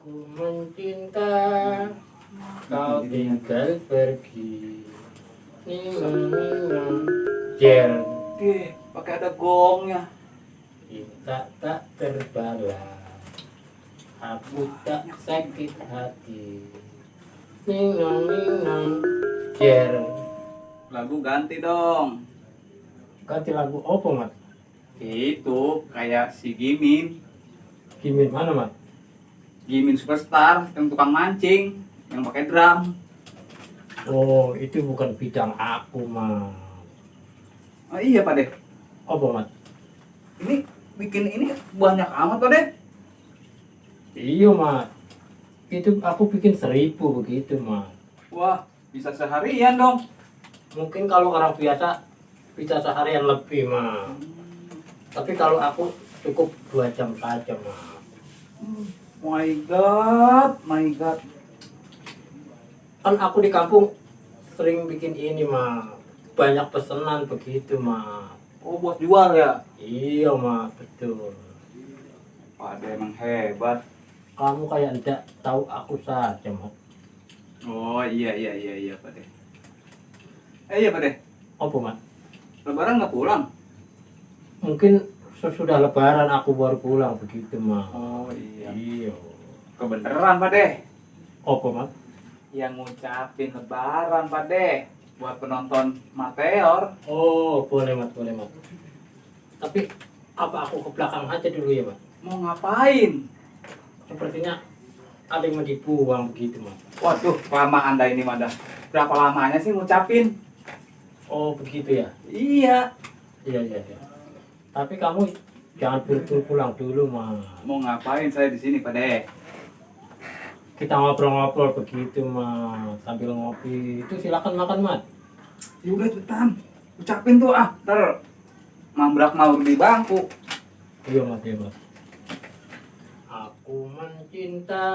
Ku mencinta, kau tinggal pergi. Ninong, jer, Pakai ada gongnya. cinta tak terbalas, aku tak sakit hati. Ninong, jer. Lagu ganti dong. Ganti lagu apa, Mat? Itu kayak si Gimin. Gimin mana, Mat? Gimin Superstar yang tukang mancing, yang pakai drum. Oh, itu bukan bidang aku, Mat. Oh iya Pak Deh. Apa, Mat? Ini bikin ini banyak amat Pak Deh. Iya, Mat. Itu aku bikin 1000 begitu, Mat. Wah, bisa seharian dong. Mungkin kalau orang biasa bisa seharian lebih, Mat. Tapi kalau aku cukup 2 jam saja, Mat. My God, my God. Kan aku di kampung sering bikin ini, Mat. Banyak pesanan begitu, Mat. Oh, buat jual ya? Iya, Mat, betul. Pak Deh emang hebat. Kamu kayak tidak tahu aku saja, Mat. Oh iya Pak Deh. Iya Pak Deh. Apa, Mat? Lebaran nggak pulang? Mungkin sesudah lebaran aku baru pulang begitu, Mat. Oh iya. Iya. Kebeneran Pak Deh. Apa, Mat? Yang ngucapin lebaran Pak Deh buat penonton Mateor. Oh, boleh, Mat, boleh, Mat. Tapi apa aku ke belakang aja dulu ya, Mat? Mau ngapain? Sepertinya ada yang mau dibuang begitu, Mat. Waduh, lama Anda ini Mada. Berapa lamanya sih ngucapin? Oh, begitu ya? Iya. Iya. Tapi kamu jangan buru-buru pulang dulu, Mat. Mau ngapain saya di sini Pak Deh? Kita ngobrol-ngobrol begitu, Mat. Sambil ngopi. Itu silakan makan, Mat. Ya udah cepetan. Ucapin tuh ntar mambrak maur di bangku. Iya, Mat, iya, Mat. Aku mencinta,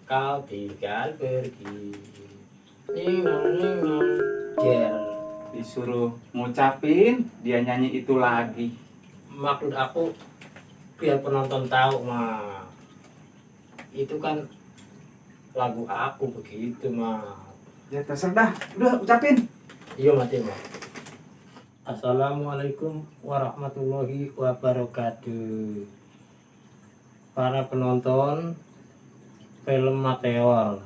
kau tinggal pergi. Ninong, jer. Disuruh ngucapin, dia nyanyi itu lagi. Maksud aku biar penonton tahu, Mat. Itu kan lagu aku begitu, Mat. Ya terserah dah. Udah ucapin. Iya, Mat, iya, Mat. Assalamualaikum warahmatullahi wabarakatuh. Para penonton film Mateor,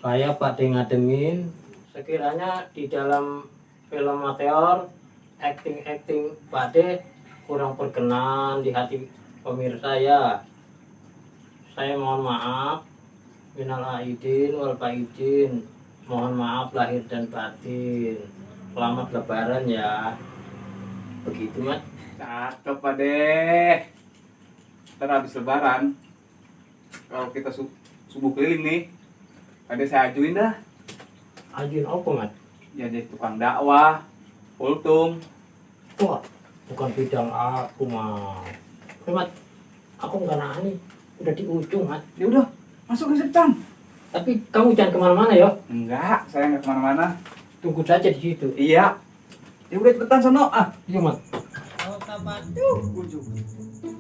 saya Pak De ngademin. Sekiranya di dalam film Mateor acting Pak De kurang berkenan di hati pemirsa ya, saya mohon maaf. Minal aidin wal faizin. Mohon maaf lahir dan batin. Selamat lebaran ya. Begitu, Mat. Cakep Pak Deh. Ntar habis lebaran, kalau kita subuh keliling nih, Pak Deh saya ajuin dah. Ajuin apa, Mat? Jadi tukang dakwah, kultum. Wah, bukan bidang aku, Mat. Mat, aku nggak nani. Udah di ujung, Mat. Ya udah, masuk ke cepetan. Tapi kamu jangan kemana-mana ya. Enggak, saya nggak kemana-mana. Tunggu saja di situ. Iya. Ya udah cepetan sono. Iya, Mat. Ujung.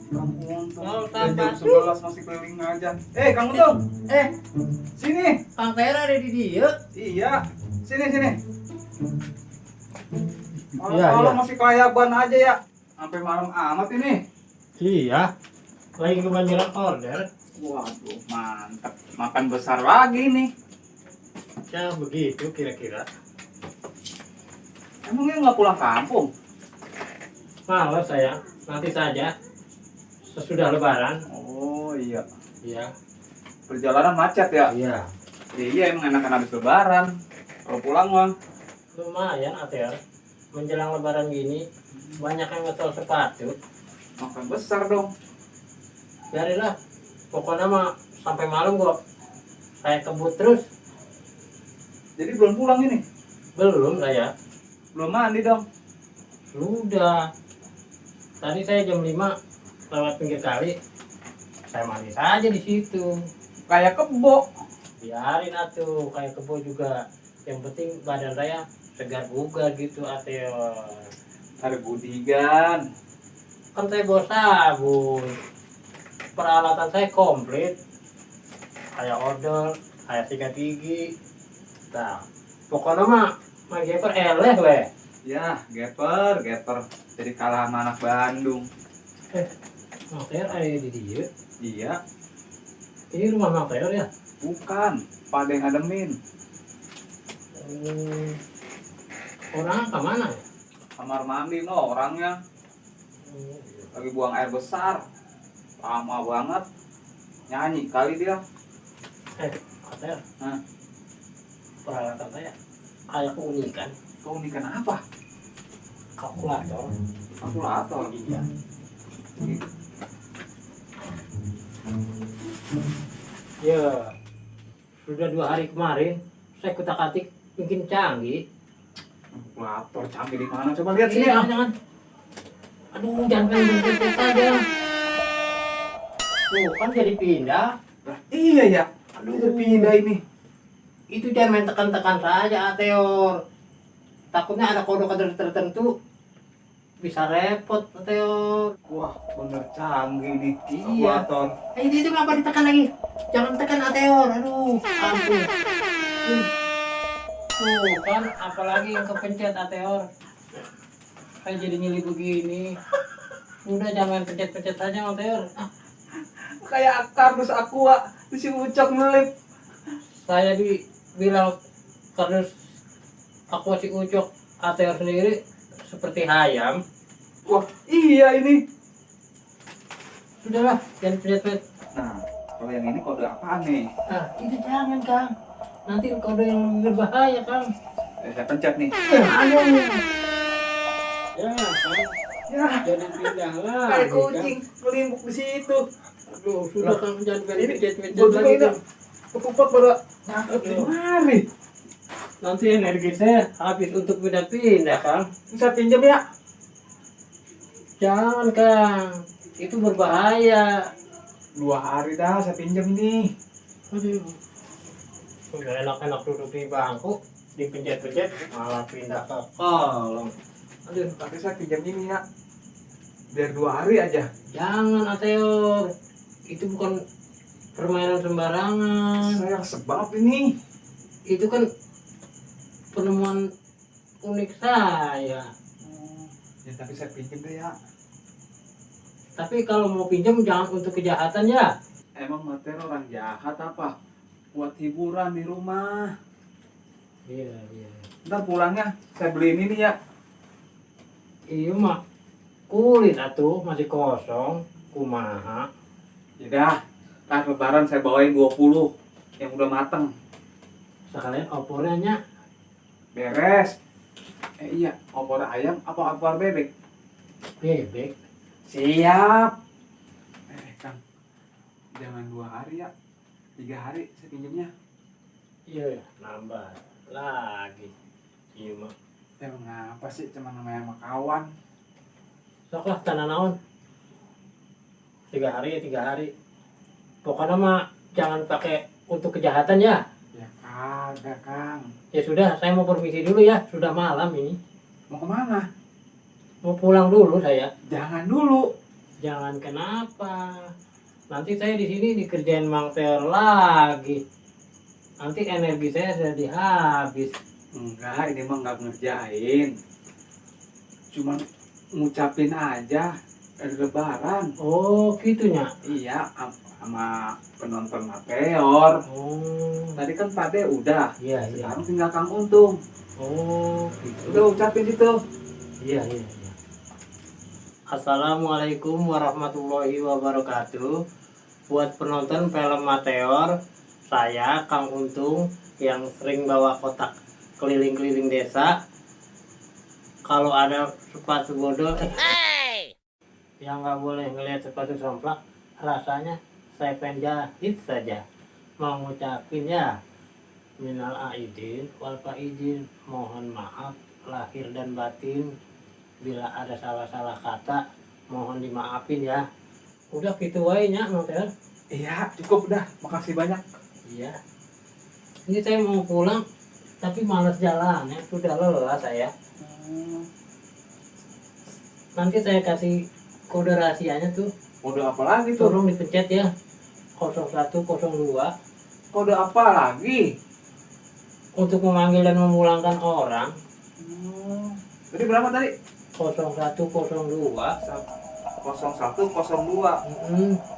Kamu Mau jam tamat. 11 masih keliling aja. Kamu dong. Sini. Kang Tera ada di dia. Iya. Sini. Iya, Kalau iya. masih kelayaban aja ya. Sampai malam amat ini. Iya. Lagi kebanjiran order. Waduh, mantap. Makan besar lagi nih. Ya begitu kira-kira. Emangnya nggak pulang kampung? Malas saya. Nanti saja. Sesudah lebaran. Oh iya. Iya. Perjalanan macet ya? Iya. Iya, emang enakan habis lebaran. Kalau pulang mah. Lumayan, Atel. Menjelang lebaran gini, banyak yang ngetol sepatu. Makan besar dong. Biarinlah. Pokoknya mah sampai malam kok. Saya kebut terus. Jadi belum pulang ini? Belum saya. Belum mandi dong? Sudah. Tadi saya jam 5 lewat pinggir kali. Saya mandi saja di situ. Kayak kebo. Biarin atuh, kayak kebo juga. Yang penting badan saya segar bugar gitu, Ateo. Ada budigan. Kan saya bawa sabun. peralatan saya komplit. Kayak odol, kayak sikat gigi. Nah, pokoknya mah geper eleh weh. Ya, geper. Jadi kalah sama anak Bandung. Mang Teor ada di dia. Iya, Ini rumah Mang Teor ya? bukan. Pada yang ngademin. Hmm, orang kemana ya? Kamar mandi no orangnya. Lagi buang air besar. Lama banget. Nyanyi kali dia. Mang Teor, Hah? peralatan saya kayak keunikan. Keunikan apa? Kalkulator. Kalkulator. Iya. Ya, sudah 2 hari kemarin saya kutak-atik bikin canggih. Kalkulator canggih di mana? Coba lihat sini. Jangan. Aduh, jangan pencet saja. Tuh, kan jadi pindah. Lah, iya ya. Aduh, pindah ini. Itu jangan main tekan-tekan saja, Ateor. Takutnya ada kode-kode tertentu bisa repot, Ateor. Wah, bener canggih nih. Iya. Kalkulator. Itu kenapa ditekan lagi? Jangan tekan, Ateor. Aduh, ampun. Tuh kan, apalagi yang kepencet, Ateor. Kayak jadi nyili begini. Udah jangan pencet-pencet saja, Ateor. Kayak kardus aqua di si Ucok melip. Saya dibilang kardus aku si Ucok Ateor sendiri seperti hayam. Wah, iya ini. Sudahlah, jangan pencet-pencet. Nah, kalau yang ini kode apaan nih? Nah, itu jangan, Kang. Nanti kode yang lebih berbahaya, Kang. Saya pencet nih. Ayo. Ya, Kang. Ya, Jadi pindah lah. kayak kucing melimpuk di situ. Aduh, sudah Kang, jangan pencet-pencet Gue juga lagi. ini Kang. ketupat pada nangkep di mari. Nanti energi saya habis untuk pindah-pindah, Kang. Bisa pinjam ya? Jangan, Kang. Itu berbahaya. 2 hari dah saya pinjam ini. Aduh. Udah enak-enak duduk di bangku, dipencet-pencet, malah pindah ke kolong. Aduh, Tapi saya pinjam ini ya. Biar 2 hari aja. jangan, Ateor. Itu bukan permainan sembarangan. Saya sebab ini. Itu kan penemuan unik saya. Ya tapi saya pinjam deh ya. Tapi kalau mau pinjam jangan untuk kejahatan ya. Emang materi orang jahat apa? Buat hiburan di rumah. Iya. Ntar pulangnya saya beliin ini ya. Iya mah kulit atuh masih kosong, kumaha. Yaudah, kan lebaran saya bawain 20 yang udah mateng. Sekalian opornya Beres. Iya, opor ayam apa opor bebek? bebek. Siap. Kang, jangan 2 hari ya, 3 hari saya pinjamnya. Iya, nambah lagi. Iya mah. Emang ngapa sih, cuma namanya sama kawan. Sok lah tanah naon. 3 hari ya 3 hari. Pokoknya mah jangan pakai untuk kejahatan ya. Ya kagak Kang. Ya sudah, saya mau permisi dulu ya. Sudah malam ini. Mau kemana? Mau pulang dulu saya. Jangan dulu. Jangan kenapa. Nanti saya di sini dikerjain Mang Teor lagi. Nanti energi saya jadi habis. Enggak, ini mah nggak ngerjain. Cuman ngucapin aja dari lebaran. Oh, gitunya. Iya, sama penonton Mateor. Oh. Tadi kan Pade udah. Iya. Sekarang tinggal Kang Untung. Oh, gitu. Udah ucapin itu. Iya. Assalamualaikum warahmatullahi wabarakatuh. Buat penonton film Mateor, saya Kang Untung yang sering bawa kotak keliling-keliling desa. Kalau ada sepatu bodol yang nggak boleh ngelihat sepatu somplak, rasanya saya pengen jahit saja. Mau ngucapin ya, minal aidin wal faizin, mohon maaf lahir dan batin. Bila ada salah-salah kata, mohon dimaafin ya. Udah gitu wae nya, Notel. Iya, cukup udah. Makasih banyak. Iya. Ini saya mau pulang, tapi males jalannya, sudah lelah saya. Nanti saya kasih kode rahasianya tuh. Kode apa lagi tuh? Tolong dipencet ya. 0102 Kode apa lagi? untuk memanggil dan memulangkan orang. Tadi berapa tadi? 0102. 0102.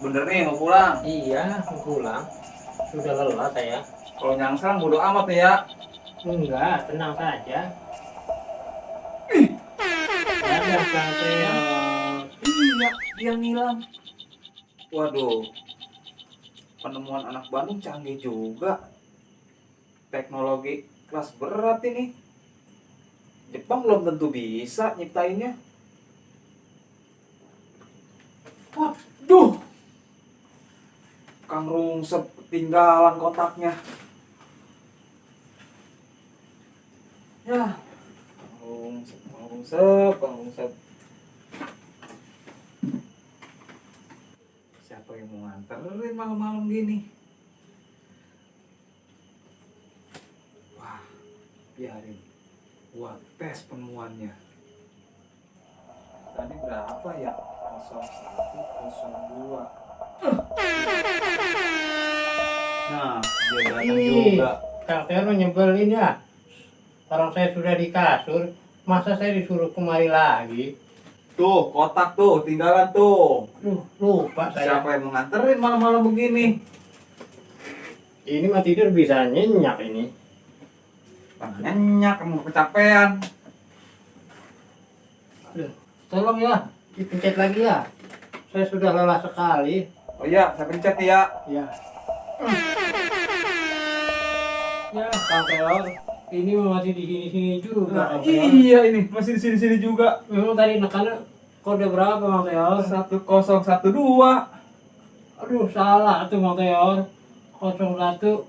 Bener nih mau pulang. Iya, mau pulang. Sudah lelah saya. Kalau nyangsang bodo amat nih ya. Enggak, tenang saja. Ada katanya. Iya, dia ngilang. Waduh. Penemuan anak Bandung canggih juga. Teknologi kelas berat ini. Jepang belum tentu bisa nyiptainnya. Waduh. Kang Rungsep ketinggalan kotaknya. Ya. Kang Rungsep. Siapa yang mau nganterin malam-malam gini? Wah, biarin. Buat tes penemuannya. Tadi berapa ya? 0102. Nah, dia datang juga. Kang Tero nyebelin ya. Orang saya sudah di kasur, masa saya disuruh kemari lagi? Tuh, kotak tuh, tinggalan tuh. Lupa saya. Siapa yang mau nganterin malam-malam begini? Ini mah tidur bisa nyenyak ini. Nyenyak, kamu kecapean. Aduh, tolong ya, dipencet lagi ya. Saya sudah lelah sekali. Oh iya, saya pencet nih ya. Ya. Ya, Kang Tero, ini masih di sini-sini juga. Kang Tero. Iya ini, masih di sini-sini juga. Memang tadi nekannya kode berapa, Kang Tero? 1012. Aduh, salah tuh, Kang Tero. 0102 tuh,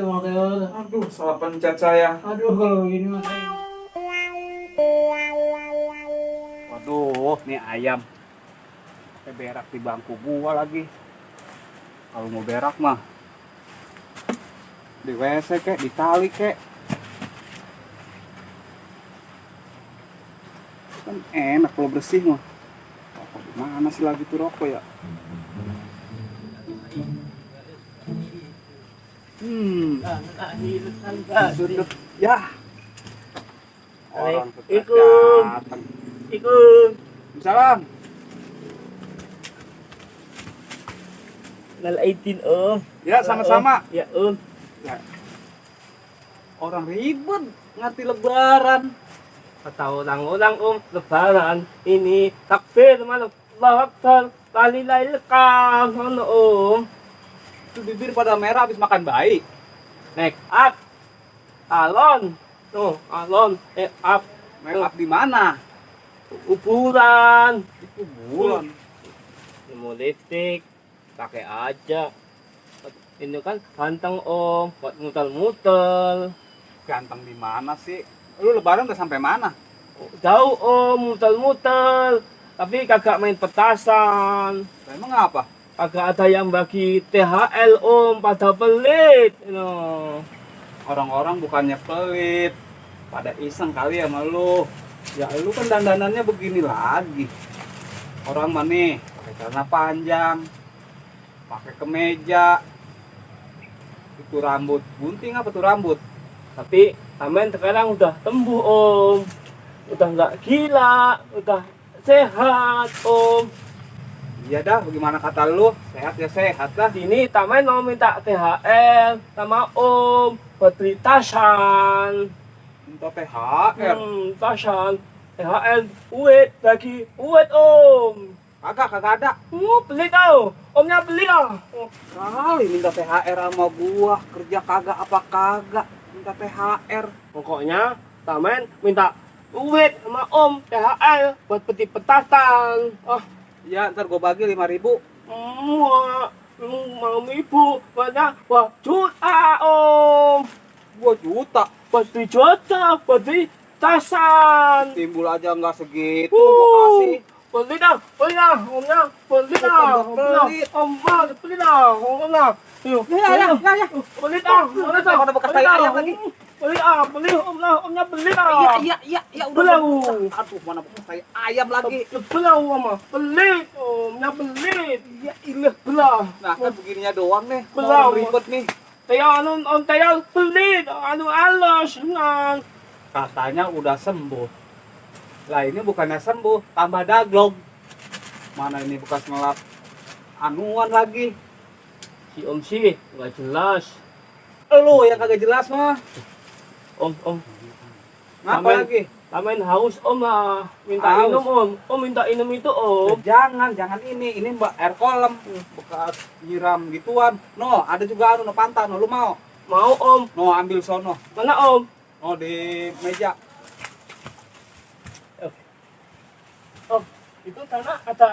Kang Tero. Aduh, salah pencet saya. Aduh, kalau begini mah saya. Waduh, nih ayam. Berak di bangku gua lagi. Kalau mau berak mah di WC kek, di tali kek. Kan enak kalau bersih mah. Rokok di mana sih lagi tuh rokok ya? Sudut. Ya. Orang Assalamualaikum. datang. Ikut. Salam. Nal 18 Om. Ya, sama-sama. Ya Om. Ya. Orang ribet ngerti lebaran. Tahu orang Om, lebaran ini takbir mana Allahu Akbar, la ilaha illallah mana Om. Itu bibir pada merah habis makan bayi. Make up. Alon. Tuh, alon up. Make up di mana? Ukuran. Itu bulan. Nemu lipstick, pakai aja. Ini kan ganteng Om, buat muter-muter. Ganteng di mana sih? Lu lebaran udah sampai mana? Jauh Om, muter-muter. Tapi kagak main petasan. Emang apa? Kagak ada yang bagi THL Om, pada pelit. Orang-orang bukannya pelit, pada iseng kali sama lu. Ya lu kan dandanannya begini lagi. Orang mah nih pakai celana panjang, pakai kemeja. Itu rambut gunting apa tuh rambut? Tapi Tamen sekarang udah tembuh Om. Udah nggak gila, udah sehat Om. Iya dah, bagaimana kata lu? Sehat ya sehat lah. Sini Tamen mau minta THL sama Om buat beli tasan. Minta THR. Tasan. THL uet bagi uet Om. Kagak ada. Beli tau. Omnya beli lah. Kali minta THR sama gua, kerja kagak apa kagak, minta THR. Pokoknya Tamen minta duit sama Om THL buat peti petasan. Ya, ntar gua bagi 5.000. Mau ibu banyak 2 juta Om. 2 juta. Buat 3 juta buat beli tasan. Timbul aja nggak segitu gua kasih. pelit dah, omnya, pelit dah, om mah, pelit dah, omnya. Yuk, Ya. pelit dah, Ada bekas tai ayam lagi. pelit, omnya pelit dah. Iya, Belau. Aduh, mana bekas tai ayam lagi. Belau ama, pelit, omnya pelit. Ya ilah belah. Nah, kan begininya doang nih. Belau. Mau ribet nih. Taya om taya pelit, alas, nang. Katanya udah sembuh. Lah ini bukannya sembuh, tambah daglog. Mana ini bekas ngelap anuan lagi. Si om sih nggak jelas. Lu yang kagak jelas mah. Om, Ngapa Amin. lagi? Tamen haus om lah, minta Haus. minum om minta minum itu om. Jangan ini mbak air kolam bekas nyiram gituan. No, ada juga anu no pantan, no, lu mau? Mau om, No, ambil sono. mana om? No, di meja. Om, itu tanah ada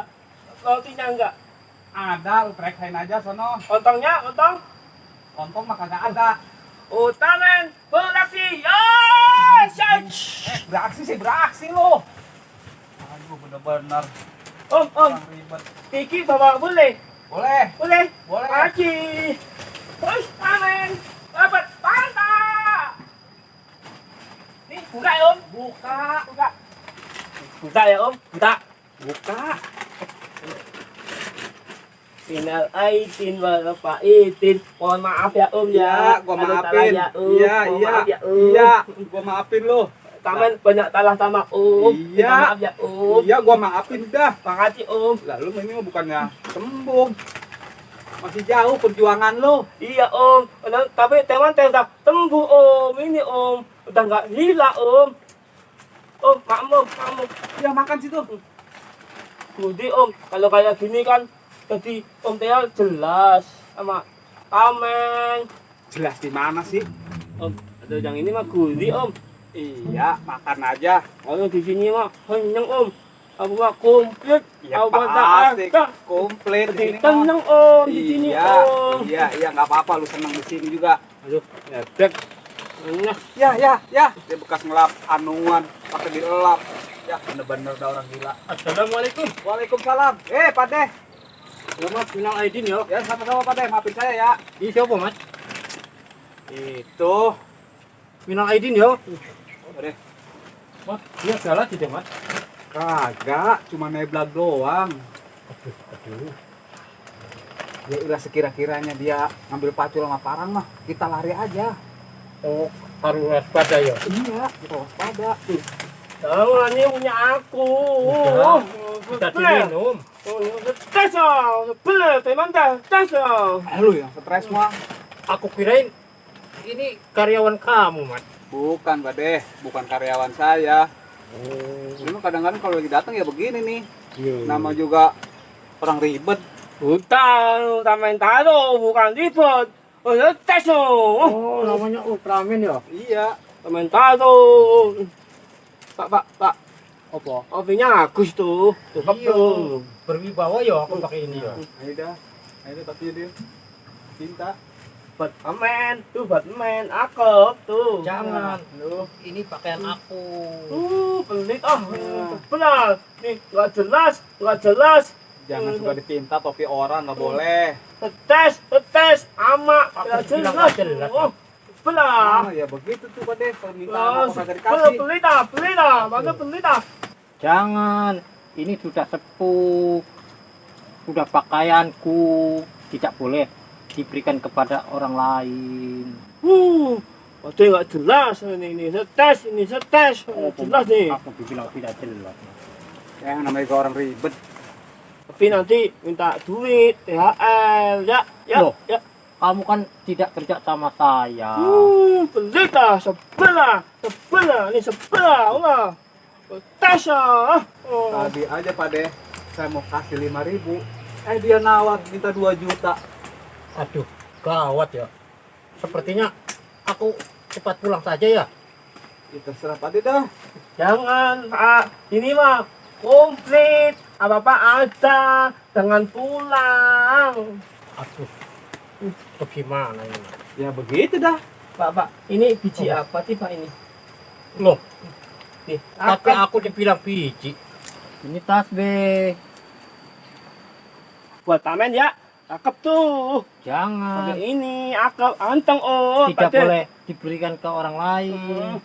rotinya enggak? Ada, lu perekain aja sono. Ontongnya, ontong? Ontong mah kagak ada. Oh, tamen, beraksi, ya, Beraksi lu. Aduh, bener-bener Om, orang ribet. Kiki bawa boleh? Boleh. Boleh? Boleh. Aji. Terus tamen, dapat pantai. Nih, buka ya om. Buka. Buka ya om, buka. Buka. Final Aidin Bapak Idin. Mohon maaf ya Om ya. Gua Ada maafin. salah ya, Om. Iya, Mohon iya. maaf ya, Om. Iya, gua maafin lu. Tamen banyak salah sama Om. Iya. Minta maaf ya Om. Iya, gua maafin dah. Makasih Om. Lalu ini mah bukannya sembuh. Masih jauh perjuangan lu. Iya Om. Tapi teman udah sembuh Om. Ini Om. Udah nggak gila Om. Om, makmum. Ya makan situ. Budi Om. Kalau kayak gini kan jadi Om Teo jelas sama Tamen. Jelas di mana sih? Om, ada yang ini mah Budi Om. Iya, makan aja. Kalau di sini mah kenyang Om. Aku mah komplit. Ya Aku pasti tak komplit di sini mah. tenang Om di sini Iya, Om. iya, nggak apa-apa lu senang di sini juga. Aduh, ngedek. Nah, Ya. Dia bekas ngelap anuan, pakai dilap. Ya, bener-bener udah orang gila. Assalamualaikum. Waalaikumsalam. Pak Deh. Selamat Minal Aidin ya. Ya, sama-sama Pak Deh. Maafin saya ya. Ini siapa Mas? Itu. Minal Aidin ya. Pak Deh. Mas, dia salah tidak Mas? Kagak, cuma neblag doang. Aduh. Ya ilah sekira-kiranya dia ngambil pacul sama parang mah, kita lari aja. Oh, harus waspada ya. Iya, kita waspada. Jangan ini punya aku. Udah, Kita diminum. Tes bener, teman tes. Lu yang stres mah. Aku kirain ini karyawan kamu, Mas. Bukan, Pak Deh. Bukan karyawan saya. Oh, Cuma kadang-kadang kalau lagi datang ya begini nih. iya. Nama juga orang ribet. Utang, tamen taruh, bukan ribet. Oh, tes Oh, namanya Ultraman ya? Iya. tamen taruh. Pak. Apa? Kopinya bagus tuh. Cakep Iya. tuh. Berwibawa ya aku pakai ini ya. Ayo dah. Tapi dia cinta. Batman, tuh Batman, akep tuh. Jangan. Loh. Ini pakaian aku. Pelit benar. Nih, nggak jelas. Jangan suka dipinta topi orang, nggak boleh. Tes, ama, Aku nggak bilang jelas. nggak jelas. Oh, benar. Ah, ya begitu tuh Pak Deh. Kalau minta apa kagak dikasih. Pelit mana pelit Jangan. Ini sudah sepuh. Sudah pakaianku. Tidak boleh diberikan kepada orang lain. Waduh nggak jelas ini setes, nggak jelas nih. Aku dibilang tidak jelas. Ya namanya juga orang ribet. Tapi nanti minta duit, THR, ya. Loh. Kamu kan tidak kerja sama saya. Pelit sebelah, ini sebelah, Allah. Tes Tadi aja Pak Deh, saya mau kasih 5.000. Dia nawar minta 2 juta. Aduh, gawat ya. Sepertinya aku cepat pulang saja ya. Ya terserah Pak Deh dah. Jangan, Pak. Ini mah komplit. Apa-apa ada, jangan pulang. Aduh, bagaimana ini? Ya begitu dah. Pak, ini biji apa sih Pak ini? Loh, Nih, tapi aku dibilang biji. Ini tas be. Buat tamen ya. Cakep tuh. Jangan. Pakai ini, akal, anteng om. Tidak Pade. boleh diberikan ke orang lain.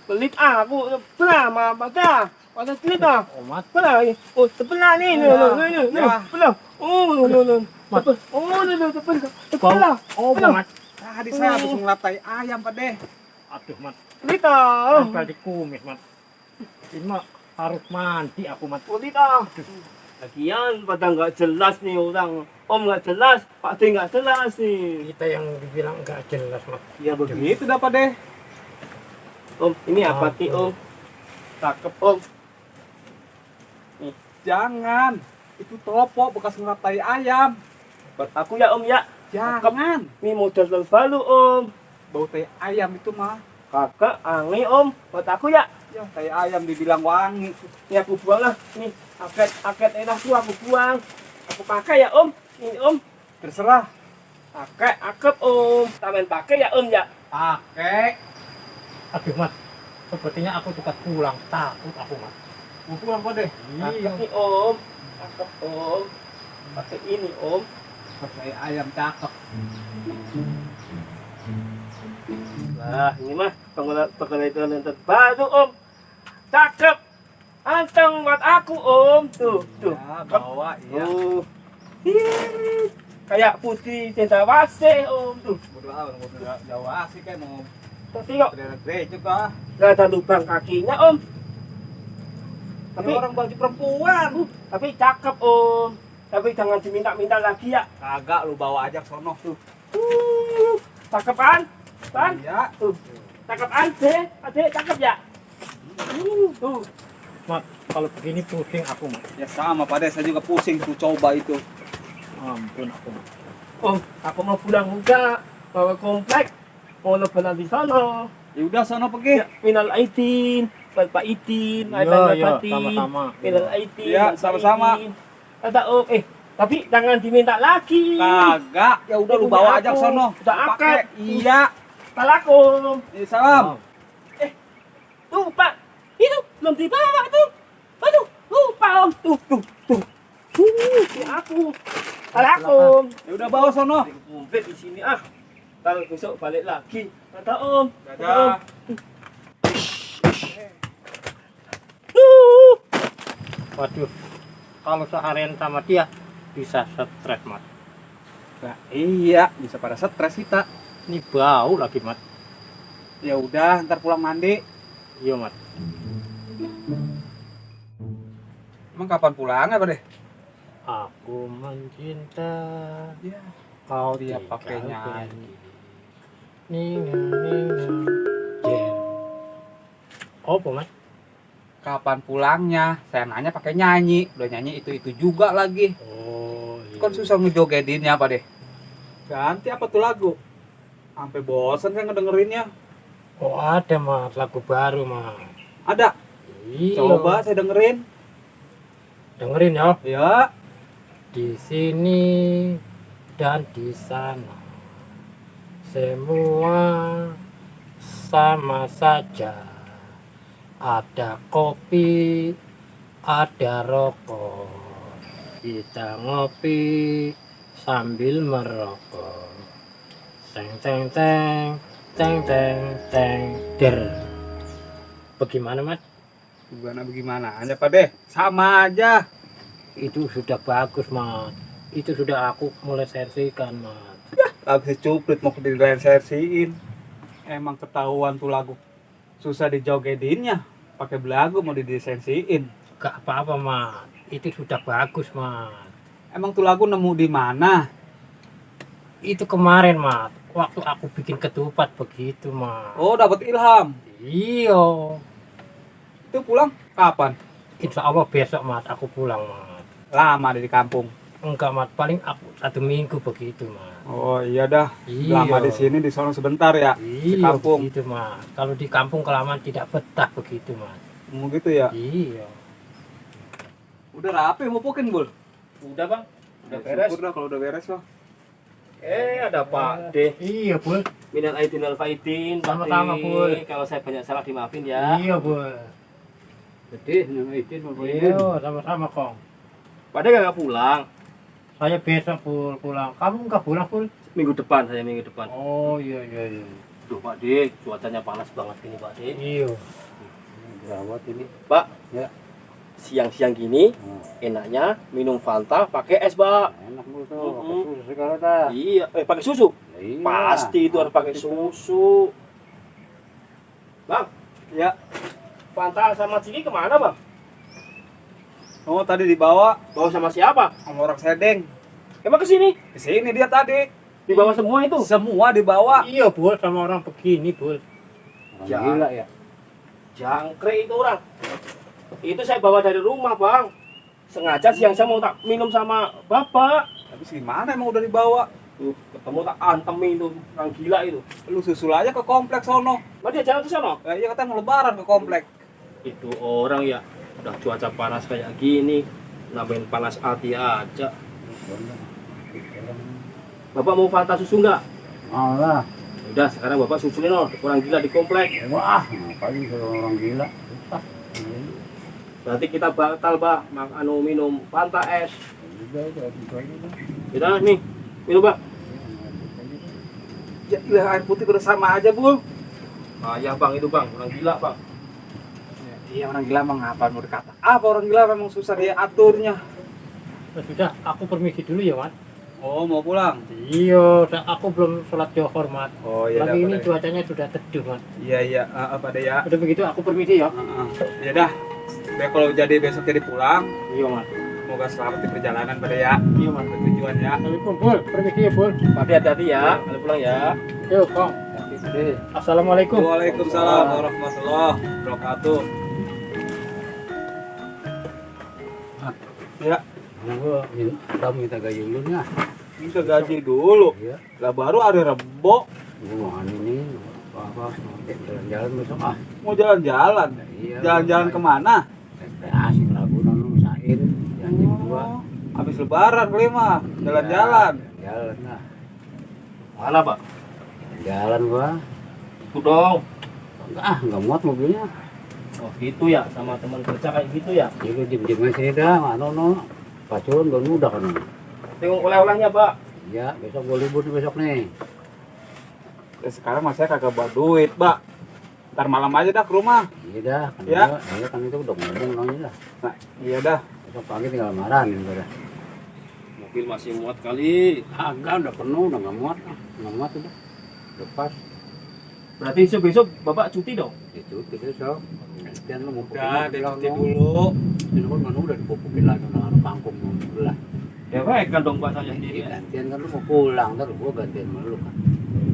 Pelit aku, sebelah mah pada. Pada pelit ah. Omat. Sebelah ini. Oh, sebelah ni. Ya. Sebelah. Oh, sebelah. Oh, Mat. Tadi saya habis ngelatai ayam, Pade. Aduh, Mat. Pelit ah. Sampai di kumis, Mat. Ini mah harus mandi aku, Mat. Pelit ah. Lagian pada nggak jelas nih orang. Om nggak jelas, Pak D nggak jelas nih. Kita yang dibilang enggak jelas, Mat. Ya begitu dah, Pade. Om, ini apa sih om? Cakep om. Jangan. Itu topo bekas ngelatai ayam. Buat aku ya om ya. Jangan. Ini modal terbaru om. Bau tai ayam itu mah. Kakak aneh om. Buat aku ya. Ya, tai ayam dibilang wangi. Ini aku buang lah. Nih paket enak tuh aku buang. Aku pakai ya om. Ini om. Terserah. Pakai akep om. Tamen pakai ya om ya. Pakai. Aduh, Mat. Sepertinya aku cepat pulang. Takut aku, Mat. Mau pulang, Pade. Cakep nih om. Cakep om. Pakai ini om. Tai ayam cakep. Nah ini mah pengenalan terbaru om. Cakep. Anteng buat aku om. Tuh. Ya, bawa iya. Ih, kayak putih cendrawasih om. Tuh. Bodoh amat, Jawa asik kan mau Tapi kok gereja juga. nggak ada lubang kakinya om. Tapi Tapi orang baju perempuan. tapi cakep om. Tapi jangan diminta-minta lagi ya. Kagak, lu bawa aja ke sono tuh. Cakepan? Pan? Iya. Tuh. Cakepan deh. Adek cakep ya? Tuh. Mat, kalau begini pusing aku, Mat. Ya sama, Pade, saya juga pusing tuh coba itu. Ampun aku, Mat. Om, aku mau pulang juga. Bawa komplek. Mau lebaran di sana. Ya udah sono pergi. Ya, minal aidin, Bapak Idin, Iya, sama-sama. minal aidin. Iya, Bapak sama-sama. Idin. Kata om, tapi jangan diminta lagi. Kagak, ya udah lu bawa aja ke sono. Udah Pakai. akad. Iya. Salakum. Ya, salam. Tuh, Pak. Itu belum dibawa tuh. Aduh, lupa om. Tuh. Ini aku. Salakum. Ya udah bawa sono. Ngumpet di sini ah. Kalau besok balik lagi. Kata om. Dadah. Waduh, kalau seharian sama dia bisa stres, Mat. Nah, iya, bisa pada stres kita. Ini bau lagi, Mat. Ya udah, ntar pulang mandi. Iya, Mat. Emang kapan pulangnya, Pak deh? Aku mencinta Ya, kau dia tinggal pakai nyanyi. pergi. Ninga. Jen. Oh, Mat. Kapan pulangnya? Saya nanya pakai nyanyi. Udah nyanyi itu juga lagi. Oh, iya. Kan susah ngejogedinnya, Pak deh. Ganti apa tuh lagu? Sampai bosen kan ngedengerinnya. Oh, ada, Mat. Lagu baru, Mat. Ada. Iya. Coba saya dengerin. Dengerin ya. Ya. Di sini dan di sana semua sama saja. Ada kopi, ada rokok. Kita ngopi sambil merokok. Teng teng teng teng teng teng der. Bagaimana, Mat? Bagaimana aja, Pak deh? Sama aja. Itu sudah bagus, Mat. Itu sudah aku mulai sersikan, Mat. Habis cuplit mau dilensersiin. Emang ketahuan tuh lagu susah dijogedinnya. Pakai belagu mau didesensiin. Gak apa-apa, Mat. Itu sudah bagus, Mat. Emang tuh lagu nemu di mana? Itu kemarin, Mat. Waktu aku bikin ketupat begitu, Mat. Oh, dapat ilham. Iya. Itu pulang kapan? Insya Allah besok, Mat. Aku pulang, Mat. Lama di kampung. Enggak, Mat. Paling aku 1 minggu begitu, Mat. Oh iya dah. Iya. Lama di sini di sono sebentar ya. Di Iya, kampung. begitu, Mat. Kalau di kampung kelamaan tidak betah begitu, Mat. Mau gitu ya. Iya. Udah rapi mau pokin, Bul. Udah bang. Udah Ya, beres. syukur dah kalau udah beres, Bang. Ada Pak D. Iya, Bul. Minal aidin wal faidin. Pak Sama-sama, D. Bul. Kalau saya banyak salah dimaafin ya. Iya, Bul. Sedih, nama izin Bapak Idin. Iya, sama-sama Kong. Pada nggak pulang. Saya besok pulang. Kamu nggak pulang pun? Minggu depan saya minggu depan. Oh iya. Duh Pak De, cuacanya panas banget ini Pak De. Iya. Gawat ini. Pak, Ya. siang-siang gini Oh, enaknya minum Fanta pakai es Pak. enak lu tuh, Mm-mm. pakai susu segala dah. Iya, pakai susu. Iya. Pasti itu harus pakai susu. Bang, Ya. Fanta sama Ciki kemana Bang? Oh, tadi dibawa Bawa sama siapa? sama orang Sedeng. Emang kesini? Ke sini dia tadi. Dibawa semua itu? Semua dibawa. Iya, Bul, sama orang begini, Bul. Orang Ya. gila ya. Jangkrik itu orang. Itu saya bawa dari rumah Bang. Sengaja siang saya mau tak minum sama Bapak. Tapi gimana emang udah dibawa? Ketemu tak antemi itu orang gila itu. Lu susul aja ke kompleks sono. Mana dia jalan ke sana? Iya katanya mau lebaran ke kompleks. Itu orang ya udah cuaca panas kayak gini, nambahin panas hati aja. Bapak mau Fanta susu nggak? Mau lah. Udah sekarang Bapak susulin loh orang gila di komplek. Wah, ngapain kalau orang gila? Susah. Berarti kita batal minum Fanta es. Udah, gitu aja dah. Kita nih minum Pak. Ya ilah, air putih udah sama aja, Bul. Ayah Bang itu Bang, orang gila Bang. Iya, orang gila emang apa mau dikata? Apa orang gila memang susah dia aturnya. Sudah, aku permisi dulu ya, Mat. Oh, mau pulang? Iya, aku belum sholat Johor, Mat. Oh, iya Lagi dah, ini Pak De. cuacanya sudah teduh, Mat. Iya, apa deh ya? Udah begitu aku permisi ya. Ya dah. Deh kalau jadi besok jadi pulang, Iya, Mat. semoga selamat di perjalanan pada ya. Iya, Mat. Sampai tujuan ya. Assalamualaikum, Bul. Permisi ya, Bul. Tapi hati-hati ya, kalau pulang ya. Yuk, Kong. Tapi Bude, Assalamualaikum. Waalaikumsalam warahmatullahi wabarakatuh. Ya, kamu minta gaji dulu ya. minta gaji dulu. Iya. Lah baru hari Rebo Gua ini apa jalan-jalan besok ah. mau jalan-jalan. Iya. Jalan-jalan kemana? Asik Ragunan lu sain janji gua. Habis lebaran kali mah, jalan-jalan. Jalan lah. Mana Pak? Jalan gua. Ikut dong. Enggak muat mobilnya. Oh gitu ya, sama teman kerja kayak gitu ya. Itu diem-diem aja sini dah, no. Pacuan gak udah kan. Tengok oleh-olehnya Pak. Iya, besok gua libur besok nih. Sekarang mas saya kagak bawa duit, Mbak. Ntar malam aja dah ke rumah. Iya dah, kan Ya. iya kan itu udah ngomong namanya dah. Nah, iya dah. Besok pagi tinggal marahin gua dah. Mobil masih muat kali. Agak udah penuh, udah nggak muat, udah. Lepas. Berarti besok Bapak cuti dong? Itu besok. Gantian lu mau Udah, cuti dulu. Ini kan mana udah dipupukin lagi sama kangkung mau belah. Ya baik kan dong Pak saya sendiri. Iya, gantian kan lu mau pulang, ntar gua gantian sama lu kan.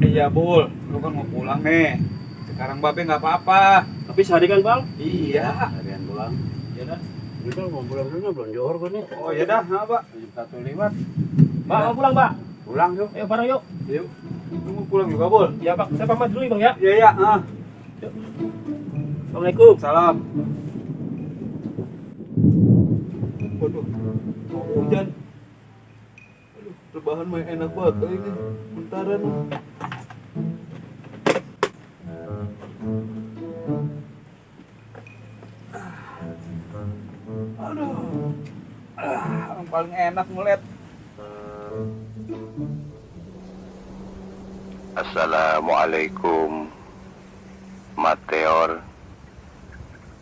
Iya, Bul. Lu kan mau pulang nih. Sekarang Babe nggak apa-apa. Tapi sehari kan Bang? Iya. Harian pulang. Ya dah. Kita mau pulang dulu, belum Johor gua nih. Oh iya dah, nah, Pak. Jam 1 lewat. Pak mau pulang Pak? Pulang yuk. Ayo bareng yuk. Yuk. Lu mau pulang juga, Bul? Ya Pak, saya pamit dulu ya Bang ya. Iya, iya. Assalamualaikum. Salam. Waduh, mau hujan. Aduh, rebahan mah enak banget kali ini. Bentaran. Aduh. Yang paling enak ngeliat. Assalamualaikum Mateor.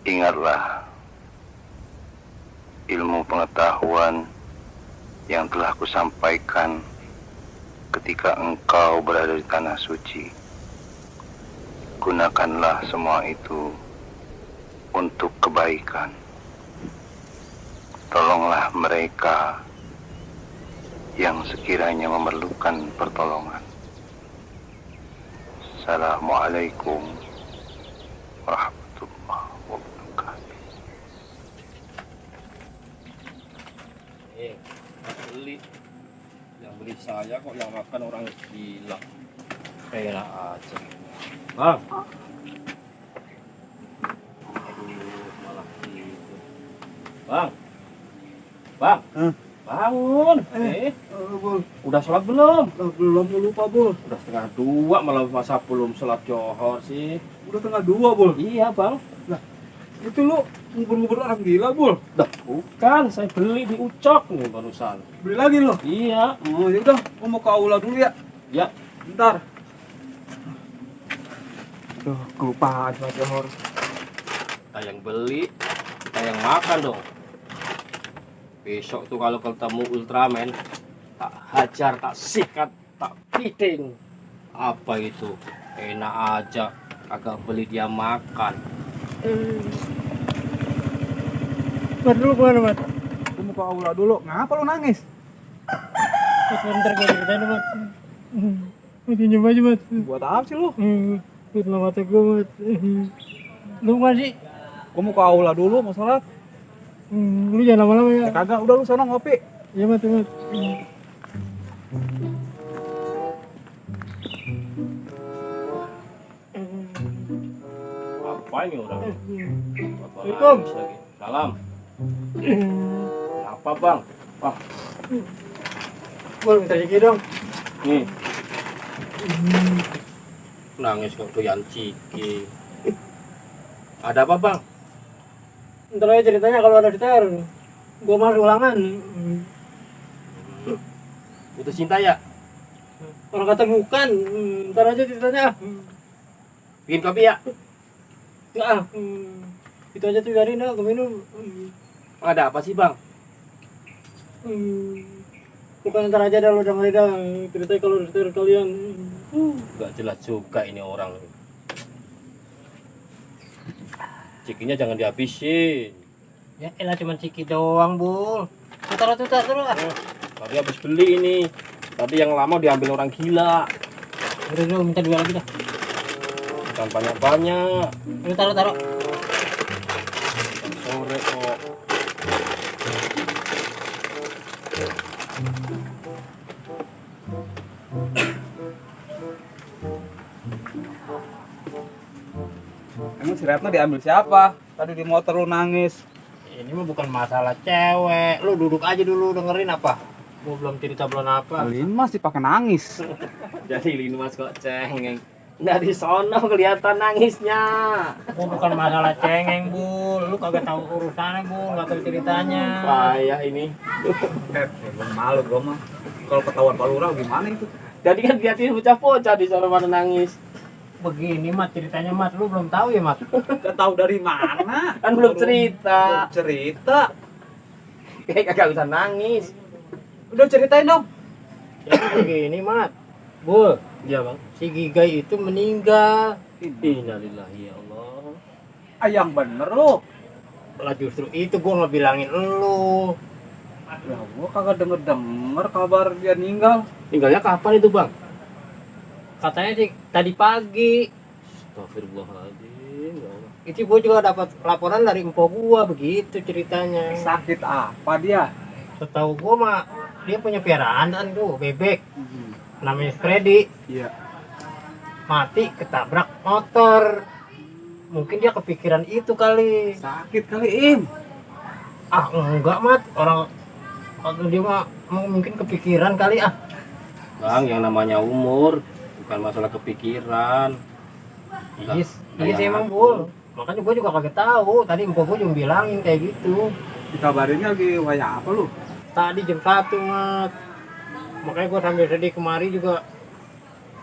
Ingatlah ilmu pengetahuan yang telah kusampaikan ketika engkau berada di tanah suci. Gunakanlah semua itu untuk kebaikan. Tolonglah mereka yang sekiranya memerlukan pertolongan. Assalamualaikum warahmatullahi wabarakatuh. Beli. Yang beli saya kok yang makan orang gila. Enak aja. Bang. Aduh, malah gitu. Bang. Bang. Bangun. Udah sholat belum? Belum lupa, Bul. Udah setengah 2 malah masa belum sholat Johor sih. Udah tengah 2, Bul. Iya bang. Itu lu ngubur-ngubur orang gila, Bul. Dah, bukan, saya beli di Ucok nih barusan. Beli lagi lo. Iya, Oh, ya udah, gua mau ke aula dulu ya. ya. Bentar. Duh, kelupaan Mas Johor. Kita yang beli, kita yang makan dong. Besok tuh kalau ketemu Ultraman, tak hajar, tak sikat, tak piting. Apa itu? Enak aja, agak beli dia makan. Mat dulu kemana Mat? Gua mau ke aula dulu. Ngapa lu nangis? Sebentar gue ceritain Mat. Mat pinjam aja Mat. Buat apa sih lu? Fitnah mata gue Mat. Lu masih? Gua mau ke aula dulu, mau sholat. Lu jangan lama-lama ya. Ya kagak, udah lu sana ngopi. Iya Mat, Mat. Apa ini orang? Assalamualaikum. Lagi. Salam. Apa bang? Bang, Gue minta ciki dong. nih. Nangis kok doyan ciki. Ada apa bang? Ntar aja ceritanya kalau ada diteror. Gue masuk ulangan. Putus cinta ya? Orang kata bukan. Ntar aja ceritanya. Bikin kopi ya? Enggak. Itu aja tuh biarin dah, gue minum. Ada apa sih bang? Bukan ntar aja dah, lu dengerin dah. Ceritanya kalau ada diteror kalian. Gak jelas juga ini orang. Cikinya jangan dihabisin. Ya elah cuma ciki doang, Bul. Taruh terus. Tadi habis beli ini. Tadi yang lama diambil orang gila. Udah minta dua lagi dah. Bukan banyak-banyak. Lu taruh. Sore kok. Emang si Retno diambil siapa? Tadi di motor lu nangis. Ini mah bukan masalah cewek. Lu duduk aja dulu dengerin apa. Gua belum cerita belum apa. Alin masih pakai nangis. Jadi Linmas kok cengeng. Dari sono kelihatan nangisnya. Gua bukan masalah cengeng, Bul. Lu kagak tahu urusannya, Bul. Enggak tahu ceritanya. Payah ini. Belum malu gua mah. Kalau ketahuan Pak Lurah gimana itu? Jadi kan liatin bocah-bocah di sono pada nangis. Begini, Mat, ceritanya, Mat. Lu belum tahu ya, Mat? Gak tahu dari mana? Kan belum cerita. Belum cerita. Kayak kagak usah nangis. Udah ceritain dong. Jadi begini, Mat. Bul, Iya bang. si Gigai itu meninggal. Innalillahi ya Allah. Yang bener lu. Lah justru itu gua ngebilangin lu. Ya gua kagak denger kabar dia meninggal. Tinggalnya kapan itu bang? Katanya sih tadi pagi. Astagfirullahaladzim. Ya Allah. Itu gua juga dapat laporan dari empo gua, begitu ceritanya. Sakit apa dia? Setahu gua mah dia punya piaraan kan tuh, bebek. Namanya Freddy. Iya. Mati ketabrak motor. Mungkin dia kepikiran itu kali. Sakit kali Im. Ah enggak Mat, orang dia mah mungkin kepikiran kali ah. Bang, yang namanya umur bukan masalah kepikiran. Iya sih emang Bul. Makanya gua juga kaget tahu. Tadi empok gua juga bilangin kayak gitu. Dikabarinnya lagi waya apa lu? Tadi jam 1 Mat. Makanya gua sambil sedih kemari juga.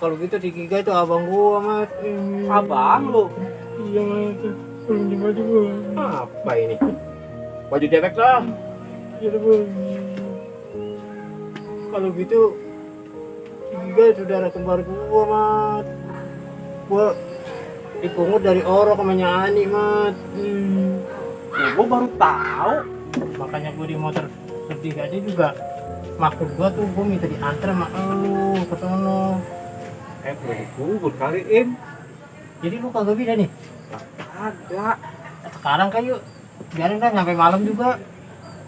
Kalau gitu si Giga itu abang gua Mat. Abang lu. Iya Mat. Belum baju gua. Apa ini? Baju dewek lah. Iya Bul. Kalau gitu si Giga saudara kembar gua Mat. Gua dipungut dari Oro kemanya Ani Mat. Ya gua baru tahu. Makanya gua di motor sedih aja juga. Maksud gua tuh gua minta diantar sama lu ke sono. Belum dikubur kali Im. Jadi lu kagak bisa nih. Ada. Sekarang kan yuk. Biarin dah sampai malam juga.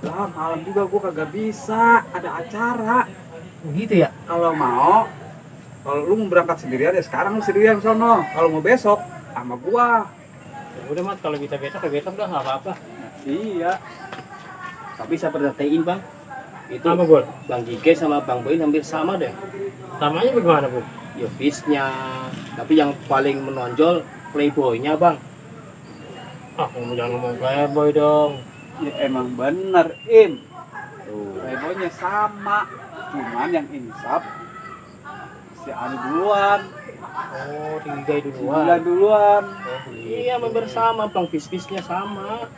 Lah malam juga gua kagak bisa. Ada acara. Begitu ya? Kalau mau, kalau lu mau berangkat sendirian ya sekarang lu sendirian sono. Kalau mau besok sama gua. Ya udah Mat, kalau bisa besok ya besok dah, nggak apa-apa. Iya. Tapi saya perhatiin bang. Itu Apa Bul? Bang Gige sama Bang Boy hampir sama deh. Samanya bagaimana Bul? Ya face-nya. Tapi yang paling menonjol playboy-nya bang. Kamu jangan ngomong playboy dong. Ya emang bener, Im. Playboynya sama, cuman yang insaf si Anu duluan. Oh, tiga Si duluan. Giga duluan. Iya, member sama, bang, bisnisnya sama.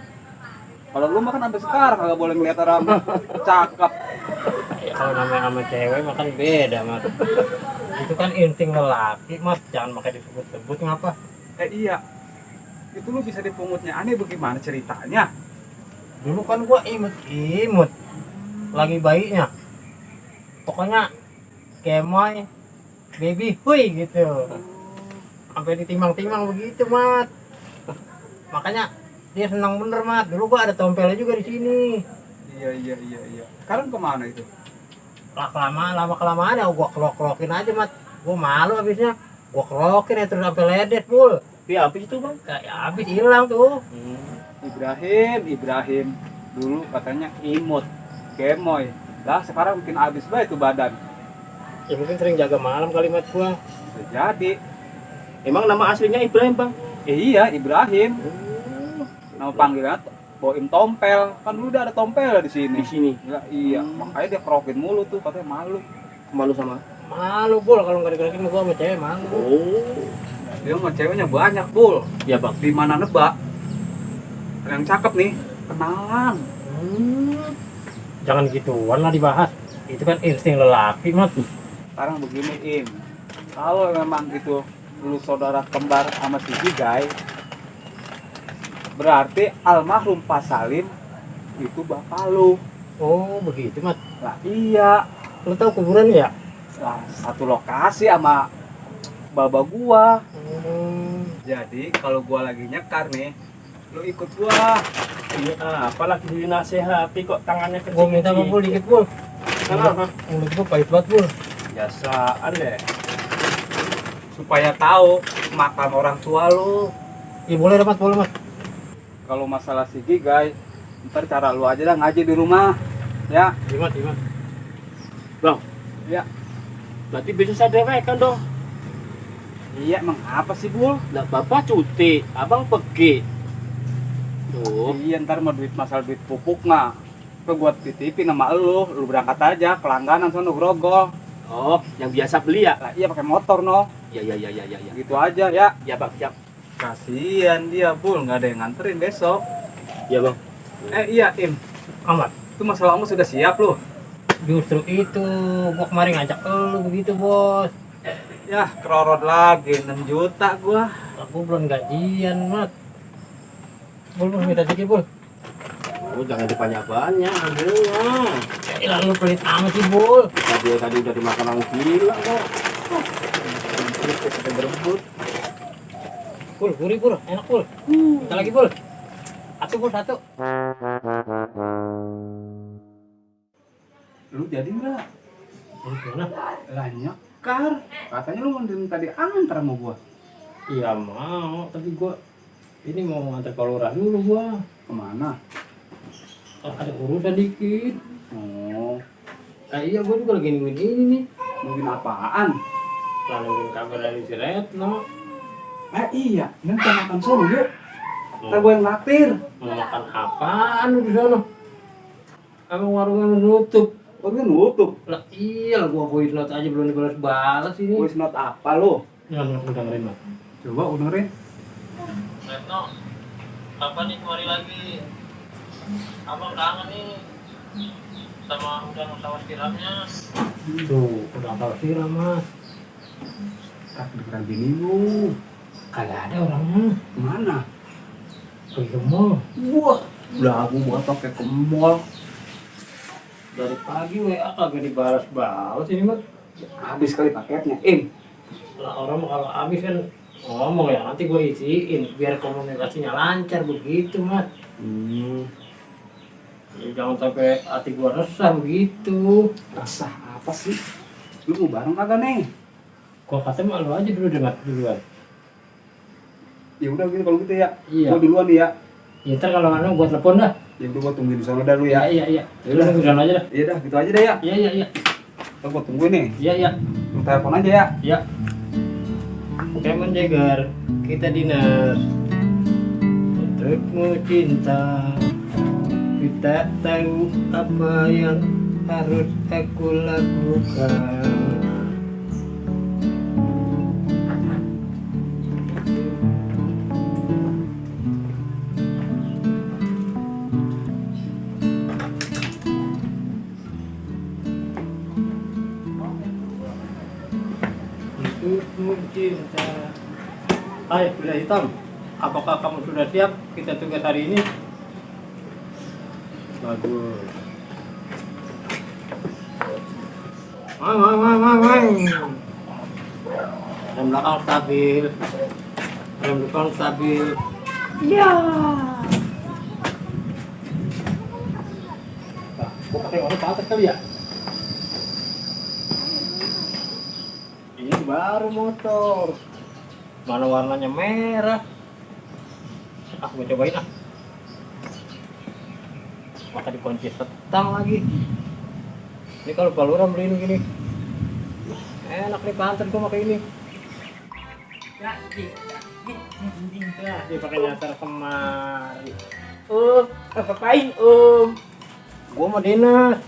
Kalau lu mah kan sampai sekarang kagak boleh ngeliat orang cakep. Ya, kalau namanya sama cewek makan beda, Mas. Itu kan insting lelaki, Mas. Jangan pakai disebut-sebut ngapa? Iya. Itu lu bisa dipungutnya aneh bagaimana ceritanya? Dulu kan gua imut lagi bayinya. Pokoknya kemoy, baby, hui gitu. Sampai ditimbang-timbang begitu, Mat. Makanya dia senang bener, Mat. Dulu gua ada tompelnya juga di sini. Iya. Sekarang kemana itu? Lama-kelamaan ya gua kelok-kelokin aja, Mat. Gua malu habisnya. Gua kelokin ya terus sampai ledet, Pul. Iya, habis itu bang. Kayak habis hilang tuh. Ibrahim dulu katanya imut, gemoy. Lah sekarang mungkin habis banget itu badan. Ya mungkin sering jaga malam kalimat gua. Bisa jadi. Emang nama aslinya Ibrahim bang? Iya, Ibrahim. Nama panggilannya Boim Tompel. Kan dulu udah ada tompel di sini. Di sini. Ya, iya, makanya dia kerokin mulu tuh katanya malu. Malu sama. Malu, Pul, kalau nggak digerakin gua sama cewek malu. Oh. Dia mah ceweknya banyak, Bul. Ya bang. Di mana nebak? Yang cakep nih, kenalan. Jangan gituan lah dibahas. Itu kan insting lelaki, Mat. Sekarang begini, Im. Kalau memang gitu lu saudara kembar sama si Gigai, berarti almarhum Pak Salim itu bapak lu. Oh, begitu, Mat. Lah iya, Lu tahu kuburan ya? lah satu lokasi sama baba gua. Jadi kalau gua lagi nyekar nih, lu ikut gua. Iya, apalagi dinasehati kok tangannya kecil. Gua minta sama Pul dikit, Pul. Kenapa? Mulut gua pahit banget, Pul. Biasaan deh. Supaya tahu makan orang tua lu. Ya boleh, Mat, boleh, Mat. Kalau masalah si Gigai, ntar cara lu aja dah ngaji di rumah. Ya, Imat. Bang. ya. Berarti bisa saya dewekan dong. Iya, emang apa sih, Bul? Lah bapak cuti, abang pergi. Tuh. Iya, ntar mau masalah duit pupuk mah. Itu buat titipin sama lu berangkat aja ke langganan sono Grogol. Oh, yang biasa beli ya? Lah iya pakai motor no. Ya. Gitu aja ya. Ya bang, siap. Kasihan dia, Bul, nggak ada yang nganterin besok. Ya bang. Iya, Im. Amat. Itu masalah kamu sudah siap lu. Justru itu, gua kemarin ngajak lu begitu, Bos. Ya, kerorot lagi 6 juta gua. Aku belum gajian, Mat. Bul, minta dikit, Bul. Oh, jangan banyak-banyak, ambilnya. Ya, lu pelit amat sih, Bul. Tadi udah dimakan orang gila kok. Kita berebut. Bul, gurih, Bul. Enak, Bul. Minta lagi, Bul. Satu, Bul, satu. Lu jadi nggak? Gimana? Lah nyekar. Katanya lu mau tadi antar sama gua. Iya mau, tapi gua ini mau ngantar ke lurah dulu gua. Kemana? Ada urusan dikit. Oh, Iya, gua juga lagi nungguin ini nih. mungkin apaan? Nungguin kabar dari si Retno. Iya, ini kita makan solo yuk. Ntar gua yang naktir. Mau makan apaan lu di sana? Emang warungnya nutup. Baru kan nutup. Lah iya lah, gua voice note aja belum dibalas-balas ini. Voice note apa lu? Ya, lu dengerin, Mat. Coba unerin. Retno, kapan nih kemari lagi? Abang kangen nih sama udang tawas tiramnya. Tuh, udang tawas tiram, Mas. Tak dekat bini lu. Kagak ada orangnya. Kemana? Pergi ke mall. Wah, udah aku motor kayak ke mall. Dari pagi WA kagak dibalas-balas ini, Mas. Habis kali paketnya, Im. Lah orang kalau habis kan ngomong ya, nanti gue isiin biar komunikasinya lancar begitu, Mas. Ya, jangan sampai hati gua resah begitu. Resah apa sih? Lu mau bareng kagak nih? Gua kata mah lu aja dulu dengar duluan. Ya udah gitu kalau gitu ya. Iya. Gua duluan nih ya. Ya ntar kalau anu gua telepon dah. Ya udah gua tungguin di sana dah lu ya. Iya. Ya Udah udah. tunggu sana aja dah. Iya dah, gitu aja deh ya. Iya. Ntar gua tungguin nih. Iya. Lu telepon aja ya. Ya. Kemen Jagger, kita dinner. untukmu cinta. Ku tak tahu apa yang harus aku lakukan. Untukmu cinta. Hai kuda hitam, apakah kamu sudah siap kita tugas hari ini? Bagus. Rem belakang stabil, rem depan stabil. Ya. Gua pakai warna patas kali ya. Ini baru motor. Mana warnanya merah? Gue cobain ah. Maka dikunci setang lagi. Ini kalau baluran beli ini gini. Enak nih pantat gue pakai ini. Dia pakai nyasar kemari. Ngapain Gua mau dinas.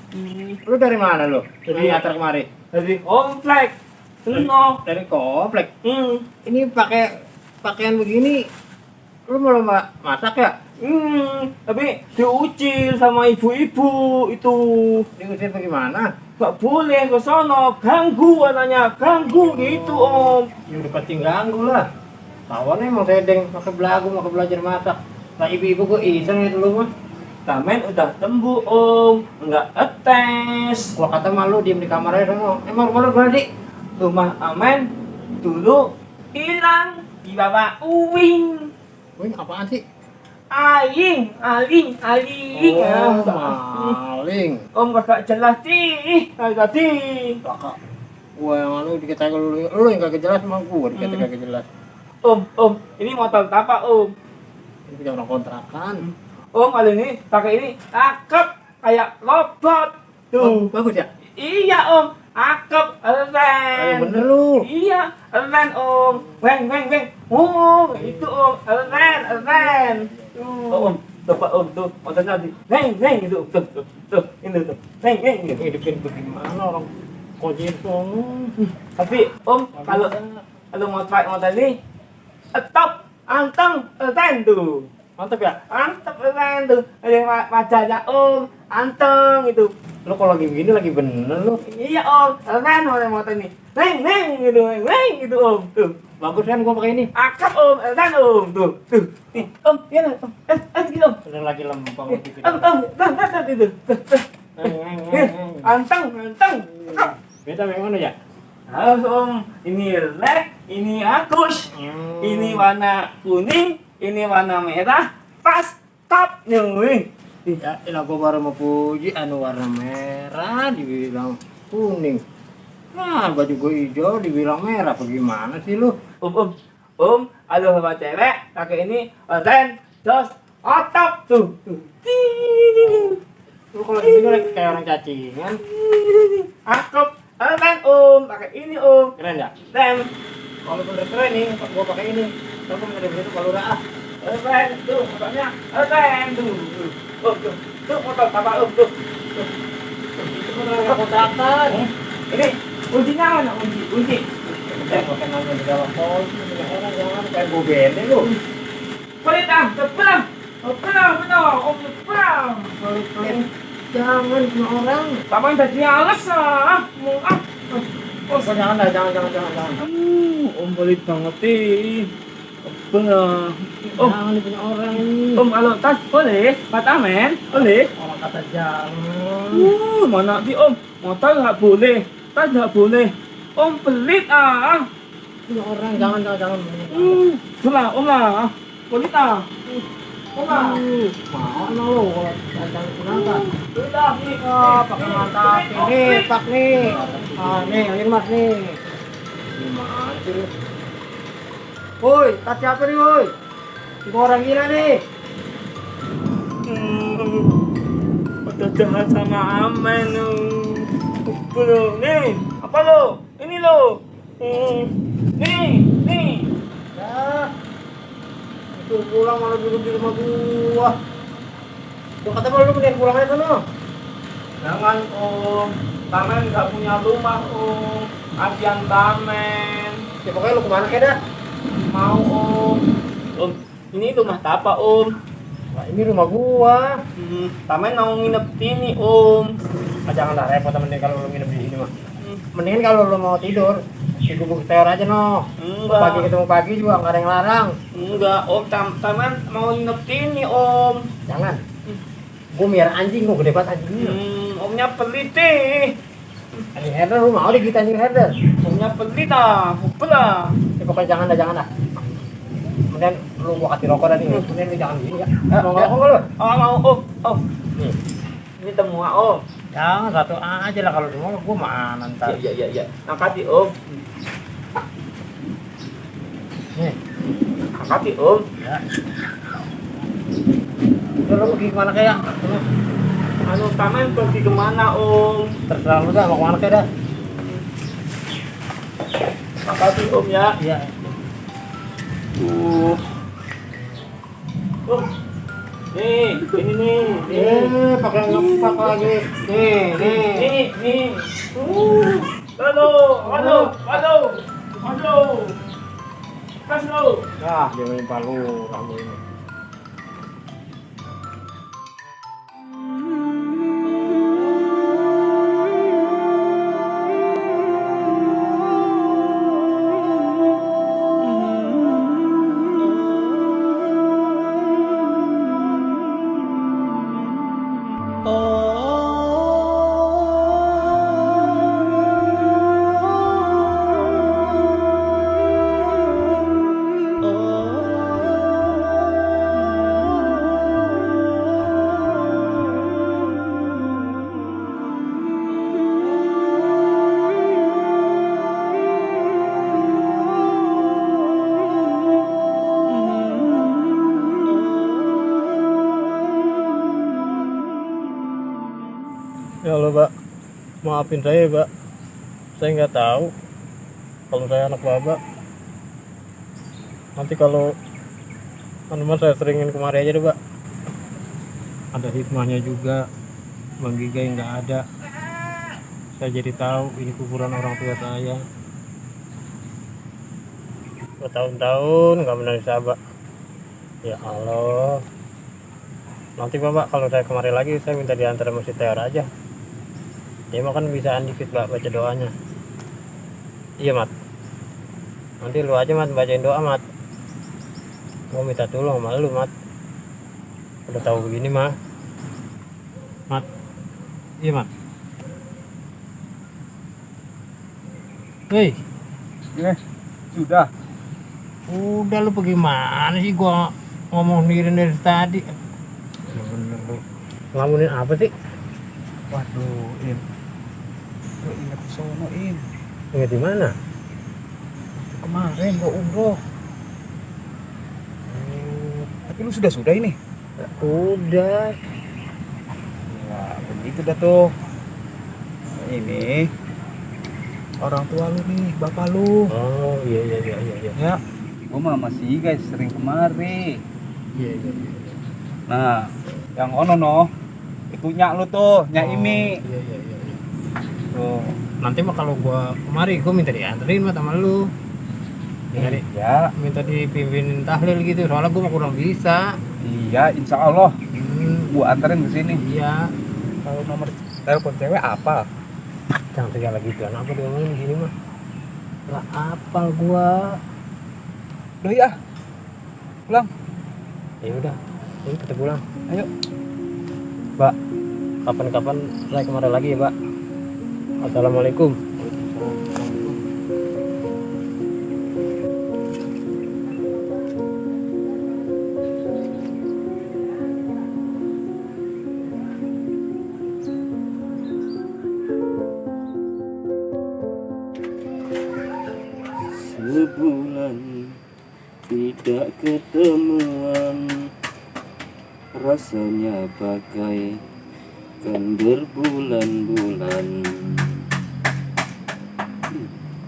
Lu dari mana lu? Dari nyasar kemari. Dari komplek. Dari komplek. Ini pakai pakaian begini. Lu mau masak ya? Tapi diucil sama ibu-ibu itu. Diusir bagaimana? Gak boleh ke sono, ganggu anaknya, ganggu gitu om. Ya udah pasti ganggu lah. Tawannya emang sedeng, pakai belagu, pakai belajar masak. Nah ibu-ibu gue iseng itu lu mah. Tamen udah tembu om, nggak ates. Gua kata malu diem di kamar aja sono. Emang rumah lu gimana sih? Rumah Amen dulu hilang dibawa Uwing. Wih apaan sih? Aling. Oh, maling. Om kakak jelas sih tadi. Kakak. Gua yang anu dikata lu yang kagak jelas sama gua dikata kagak jelas. Om, ini motor apa om? Ini punya orang kontrakan. Om kali ini pakai ini cakep kayak robot tuh. Bagus ya? Iya om, cakep keren. Ayo bener lu. Iya, keren om. Weng. Oh, itu om, keren. Oh, om, coba om tuh, motornya di. Weng itu, tuh, ini tuh. Weng. Hidupin bagaimana orang kojin sono. Tapi om, kalau mau try motor ini, top, anteng, keren tuh. Mantap ya? Anteng, keren tuh. Ada wajahnya om, anteng itu. Lu kalau lagi begini lagi bener lu. Iya om, keren motor ini. Weng gitu om, tuh. Bagus kan gua pakai ini. Akap om, keren om, tuh. Nih, om, iya om, gitu om. Udah lagi lempeng lagi. Itu. Anteng. Beda bagaimana ya? Harus om, ini red, ini Agus, ini warna kuning, ini warna merah, pas top nih. Ya, gua baru mau puji anu warna merah dibilang kuning. Nah, baju gua hijau dibilang merah. Bagaimana sih lu? Om, ada sama cewek, pakai ini, oranye, terus otop tuh. Lu kalau di sini lagi kayak orang cacingan. Akap, keren om, pakai ini om. Keren ya? Keren, Kalau bener keren nih, gua pakai ini. Tapi nggak ada begitu kalau udah keren tuh, motornya keren tuh. Tuh motor apa om tuh. itu kan orang kontrakan. Ini kuncinya mana kunci? Udah pakai nanya di dalam pos, orang jangan kayak gua bede lu. Pelit sebelah, om sebelah. Pelit-pelit. Jangan punya orang. Paman tadi alas mau Oh, jangan dah, jangan. Om pelit banget sih. Bener. Jangan punya orang ini. Om kalau tas boleh, Patamen boleh. Orang kata jangan. Mana sih om? Motor nggak boleh, tas nggak boleh. Om pelit Punya orang, jangan. Belah, om lah. Pelit Om lah. Mana lo kalau jangan gunakan. Udah nih. Pakai mantap ini, pak nih. Nih, yang ini mas nih. Gimana sih lu? Woi, tas siapa nih woi? Tiga orang gila nih. Udah jahat sama Amen. Belum nih. Apa lo? Ini lo. Nih. Ya. Itu Tuh pulang malah duduk di rumah gua. Gua kata lu mending pulang aja sono. Jangan Om, Tamen nggak punya rumah Om. Kasihan Tamen. Ya pokoknya lu kemana kayak dah? Mau Om. Om, ini rumah Tapa Om. Nah, ini rumah gua. Tamen mau nginep sini Om. Ah, jangan dah repot mending kalau lu nginep di sini mah. Mendingan kalau lu mau tidur di gubuk teor aja no. Enggak. Pagi ketemu pagi juga nggak ada yang larang. Enggak Om, Tamen mau nginep sini Om. Jangan. Gua miara anjing, gua gede banget anjingnya. Omnya pelit nih. Anjing herder lu mau deh kita anjing herder. Omnya pelit ah, lah. Ya pokoknya jangan dah. Kemudian lu gua kasih rokok tadi. Kemudian lu jangan gini ya. Mau ngerokok nggak lu? Oh mau Om, Om. Nih. Ini semua Om. Jangan satu aja lah kalau semua gua mana ntar. Iya. Makasih Om. Nih. Makasih Om. Ya. Udah lu pergi kemana kayak? Anu Tamen pergi kemana Om? Terserah lu dah mau kemana kayak dah. Makasih Om ya. Iya. Om. Nih, ini nih. Pakai ngepak lagi. Nih. Waduh. Kas lo. Nah, dia menimpa lu kamu ini. Ya Allah, Pak. Maafin saya, Pak. Saya nggak tahu kalau saya anak Bapak. Nanti kalau saya seringin kemari aja deh, Pak. Ada hikmahnya juga. Bang Giga yang nggak ada. Saya jadi tahu ini kuburan orang tua saya. Bertahun-tahun nggak benar sahabat. Ya Allah. Nanti Bapak kalau saya kemari lagi saya minta diantar masjid Teor aja. Ya makan bisaan dikit Pak baca doanya. Iya Mat. Nanti lu aja Mat bacain doa Mat. Mau minta tolong sama lu Mat. Udah tahu begini mah. Mat. Iya Mat. Hei. Sudah. Udah lu pergi mana sih gua ngomong sendiri dari tadi. Bener lu. Ngelamunin apa sih? Waduh, Lu ingat sono Ingat di mana? Kemarin gua umroh. Tapi lu sudah ini. Udah. Wah, begitu dah tuh. Ini orang tua lu nih, bapak lu. Oh iya. Ya, gua mah masih guys sering kemari. Iya. Nah, yang ono no, itu nyak lu tuh, nyak Imi. Iya. Tuh. Nanti mah kalau gua kemari gua minta dianterin mah sama lu. Ya, Minta dipimpin tahlil gitu. Soalnya gua mah kurang bisa. iya, insya Allah. Gua anterin ke sini. Iya. Kalau nomor telepon cewek apa? Jangan segala gitu. Apa diomongin gini mah? Lah apal gua. Udah ya. Pulang. Ya udah. Ini kita pulang. Ayo. Pak, kapan-kapan saya kemari lagi ya, Pak. Assalamualaikum. Sebulan tidak ketemuan, rasanya bagaikan berbulan-bulan.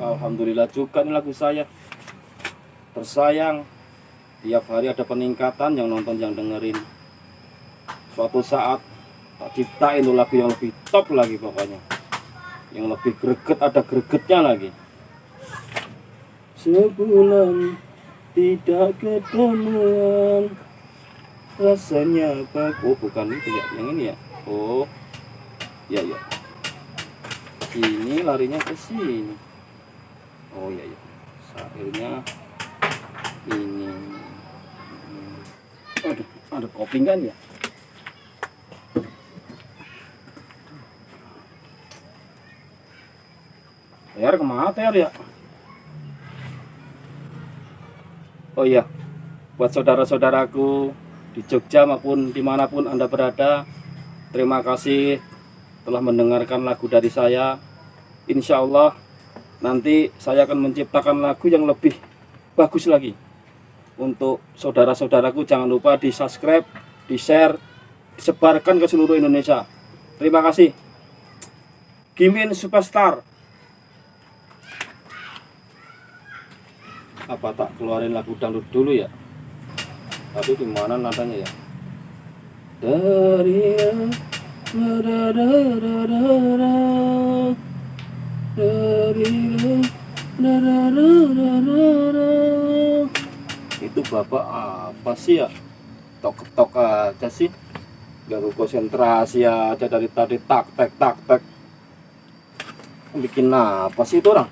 Alhamdulillah juga nih lagu saya tersayang Tiap hari ada peningkatan yang nonton, yang dengerin. Suatu saat tak ciptain tuh lagu yang lebih top lagi pokoknya. Yang lebih greget, ada gregetnya lagi. Sebulan tidak ketemuan, rasanya apa? Oh bukan itu ya, yang ini ya. Oh ya ya, ini larinya ke sini. Oh ya ya, akhirnya ini. Aduh, ada kopingan ya. Ter kemana Ter ya? Oh iya, buat saudara-saudaraku di Jogja maupun dimanapun Anda berada, terima kasih telah mendengarkan lagu dari saya. Insya Allah nanti saya akan menciptakan lagu yang lebih bagus lagi. Untuk saudara-saudaraku jangan lupa di subscribe, di share, disebarkan ke seluruh Indonesia. Terima kasih. Gimin Superstar. Apa tak keluarin lagu dangdut dulu ya? Tapi gimana nadanya ya? Dari itu bapak apa sih ya? Tok-tok aja sih. Ganggu konsentrasi aja dari tadi tak tek. Bikin apa sih itu orang?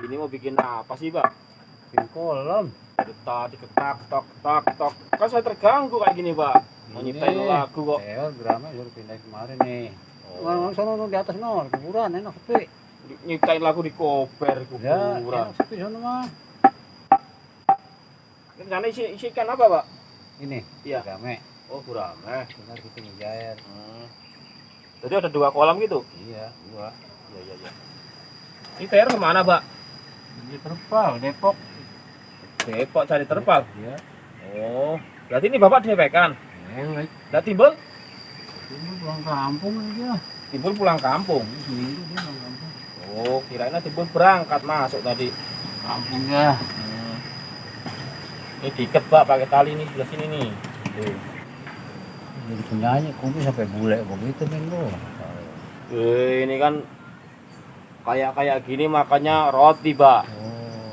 Ini mau bikin apa sih, Pak? Bikin kolam. Dari tadi ketak tok. Kan saya terganggu kayak gini, Pak. Mau nyiptain lagu kok. Drama suruh pindah kemarin nih. Orang sono di atas no, kuburan enak sepi. Nyiptain lagu di koper Ya, kuburan. enak sepi sono mah. Rencana isi ikan apa, Pak? Ini, Iya. rame. Oh, gurame. Benar kita ngejair. Jadi ada 2 kolam gitu? Iya, gua. Iya. Ini TR kemana, Pak? Di Terpal, Depok. Depok cari terpal. Iya. Oh, berarti ini Bapak dipekan. Elek. Nah, timbul Ini pulang kampung aja. pulang kampung. Seminggu dia pulang kampung. Oh, kirain timbul berangkat masuk tadi. Kampungnya. Ini diikat, Pak, pakai tali nih sebelah sini nih. Tuh. Jadi penyanyi, kumpul sampai bule begitu minggu. Ini kan kayak gini makanya roti, Pak.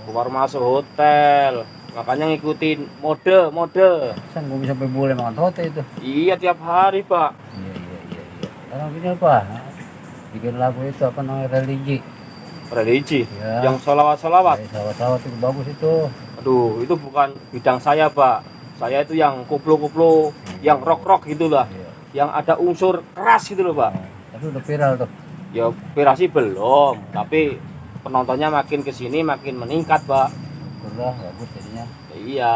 Keluar masuk hotel. Makanya ngikutin mode. San gue sampai bule makan roti itu. Iya, tiap hari, Pak. Iya. Sekarang gini apa? Bikin lagu itu apa namanya religi. Religi. Ya. Yang solawat-solawat. Sawat-sawat itu bagus itu. Aduh, itu bukan bidang saya, Pak. Saya itu yang koplo-koplo, yang rock-rock gitu lah. Iya. Yang ada unsur keras gitu loh, Pak. Tapi udah viral tuh. Ya, virasi belum, tapi penontonnya makin kesini makin meningkat, Pak. Udah bagus jadinya. Ya, iya.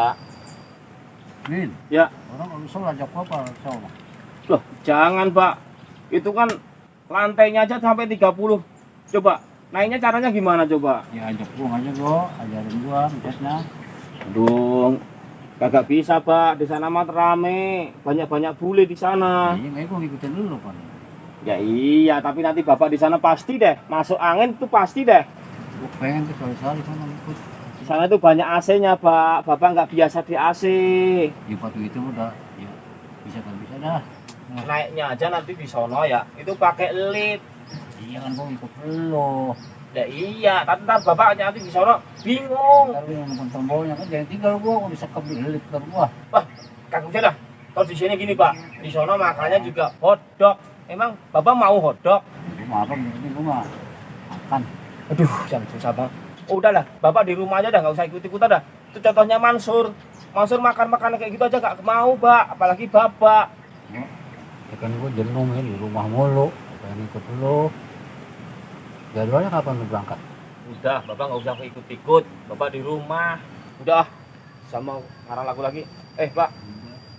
Min. Ya. Orang kalau sholat ajak apa sama? Loh, jangan, Pak. Itu kan lantainya aja sampai 30. Coba, naiknya caranya gimana coba? Ya ajak gua aja gua, ajarin gua ngecasnya. Aduh, kagak bisa, Pak. Di sana mah rame, banyak-banyak bule di sana. Iya, kayak gua ngikutin dulu kan. Ya iya, tapi nanti Bapak di sana pasti deh masuk angin itu pasti deh. Gua pengen tuh sekali-sekali sana ikut. Di sana tuh banyak AC-nya, Pak. Bapak nggak biasa di AC. Di waktu itu udah, ya bisa dah. Naiknya aja nanti di sono ya. Itu pakai lift. Iya kan gua ikut dulu. Ya iya, tapi ntar Bapak nanti di sono bingung. Ntar gua nonton tombolnya kan jangan tinggal gua bisa kebelit ntar gua. Wah, kagak usah dah. Kalau di sini gini, Pak. Di sono makannya juga hotdog. Emang Bapak mau hotdog? Gua mah apa ini gua mah makan. Aduh, jangan susah banget. Oh, udahlah, Bapak di rumah aja dah, nggak usah ikut-ikutan dah. Itu contohnya Mansur. Mansur makan kayak gitu aja gak mau, Pak. Apalagi Bapak. Ya kan gua jenuh ya di rumah mulu. Pengen ikut dulu. Jadwalnya kapan lu berangkat? Udah, Bapak nggak usah ikut-ikut. Bapak di rumah. Udah, sama ngarang lagu lagi. Pak,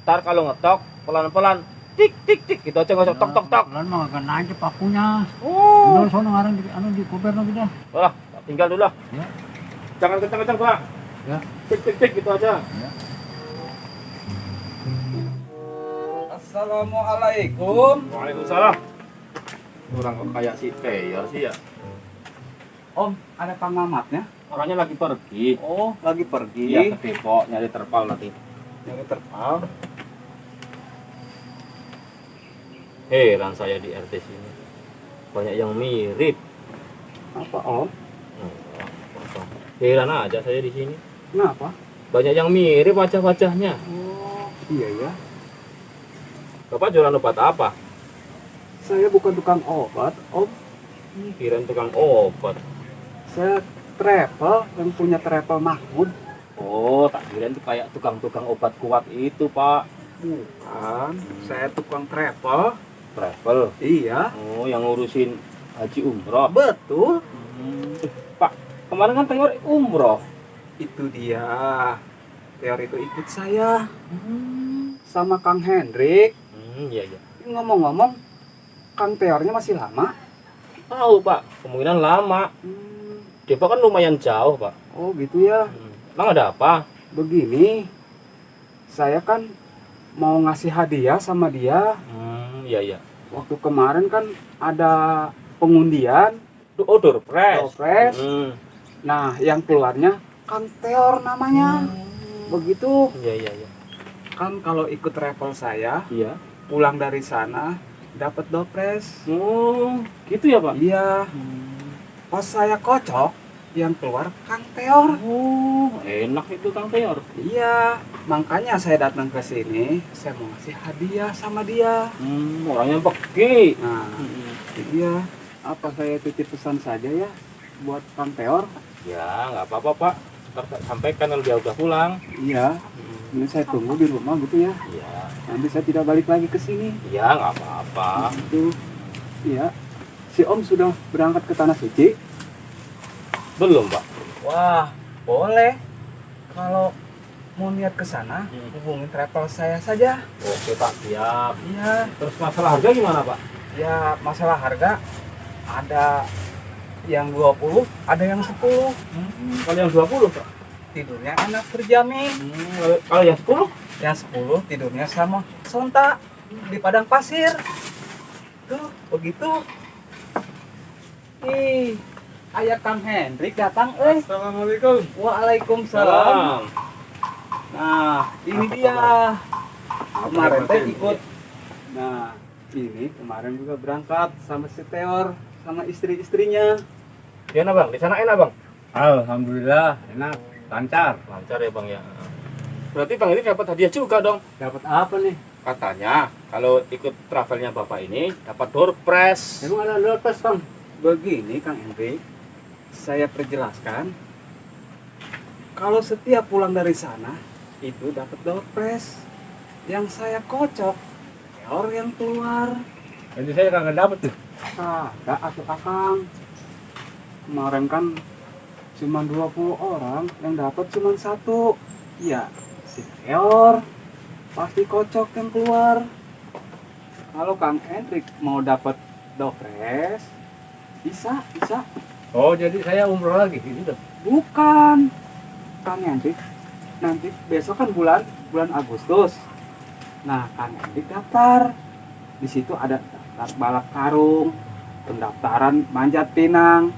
ntar kalau ngetok pelan-pelan, tik gitu aja nggak usah tok. Pelan mah gak aja pakunya. Oh, Udah sono ngarang di kuber lagi dah. tinggal dulu lah. Ya. Jangan kencang-kencang, Pak. Ya. Tik gitu aja. Ya. Assalamualaikum. Waalaikumsalam. Orang kok kayak si Teor sih ya. Om, ada Kang Mamatnya? Orangnya lagi pergi. Oh, lagi pergi. Iya ke Depok nyari terpal nanti. Nyari terpal. Heran saya di RT sini. Banyak yang mirip. Apa Om? Heran aja saya di sini. Kenapa? Banyak yang mirip wajah-wajahnya. Oh, iya ya. Bapak jualan obat apa? Saya bukan tukang obat, Om. Kirain tukang obat. Saya travel, yang punya travel Mahmud. Oh, tak kirain tuh kayak tukang-tukang obat kuat itu, Pak. Bukan, saya tukang travel. Travel. Iya. Oh, yang ngurusin haji umroh. Betul. Pak, kemarin kan Teor umroh. Itu dia. Teori itu ikut saya. Sama Kang Hendrik. Iya, iya. Ngomong-ngomong, Kang Teornya masih lama. Tahu, Pak. Kemungkinan lama. Depok kan lumayan jauh, Pak. Oh gitu ya. Emang ada apa? Begini, saya kan mau ngasih hadiah sama dia. Iya, iya. Waktu kemarin kan ada pengundian. Oh, door prize. Dopres. Nah, yang keluarnya Kang Teor namanya. Begitu. Iya, iya, iya. Kan kalau ikut travel saya, Iya. pulang dari sana dapat dopres. Oh, gitu ya, Pak? Iya. Pas saya kocok, yang keluar Kang Teor. Oh, enak itu Kang Teor. Iya, makanya saya datang ke sini, saya mau ngasih hadiah sama dia. Orangnya pergi. Nah, iya, apa saya titip pesan saja ya buat Kang Teor? Ya, nggak apa-apa, Pak. Ntar saya sampaikan kalau dia udah pulang. Iya, ini saya tunggu di rumah gitu ya. Iya. Nanti saya tidak balik lagi ke sini. Iya, nggak apa-apa. Itu, iya. Si Om sudah berangkat ke Tanah Suci? Belum, Pak. Wah, boleh. Kalau mau niat ke sana, hubungin travel saya saja. Oke, Pak. Siap. Iya. Terus masalah harga gimana, Pak? Ya, masalah harga ada yang 20, ada yang 10. Kalau yang 20, Pak. Tidurnya enak terjamin. Kalau yang 10? Yang 10 tidurnya sama sontak di padang pasir. Tuh, begitu. Ih, ayah Kang Hendrik datang, Assalamualaikum. Waalaikumsalam. Nah, ini dia. Kemarin teh ikut. Nah, ini kemarin juga berangkat sama si Teor sama istri-istrinya. Gimana, Bang? Di sana enak, Bang? Alhamdulillah, enak, lancar. Lancar ya, Bang ya. Berarti Bang ini dapat hadiah juga dong. Dapat apa nih? Katanya kalau ikut travelnya Bapak ini dapat door prize. Emang ada dompet, Bang? Begini Kang Hendrik, saya perjelaskan. Kalau setiap pulang dari sana itu dapat doorpress. Yang saya kocok, Teor yang keluar. Jadi saya kagak dapat tuh. Kagak atuh Akang. Kemarin kan cuma 20 orang, yang dapat cuma 1. Ya, si Teor pasti kocok yang keluar. Kalau Kang Hendrik mau dapat doorpress, bisa. Oh, jadi saya umroh lagi gitu. Bukan, Kang Hendrik. Nanti besok kan bulan Agustus. Nah, Kang Hendrik daftar. Di situ ada daftar balap karung, pendaftaran manjat pinang,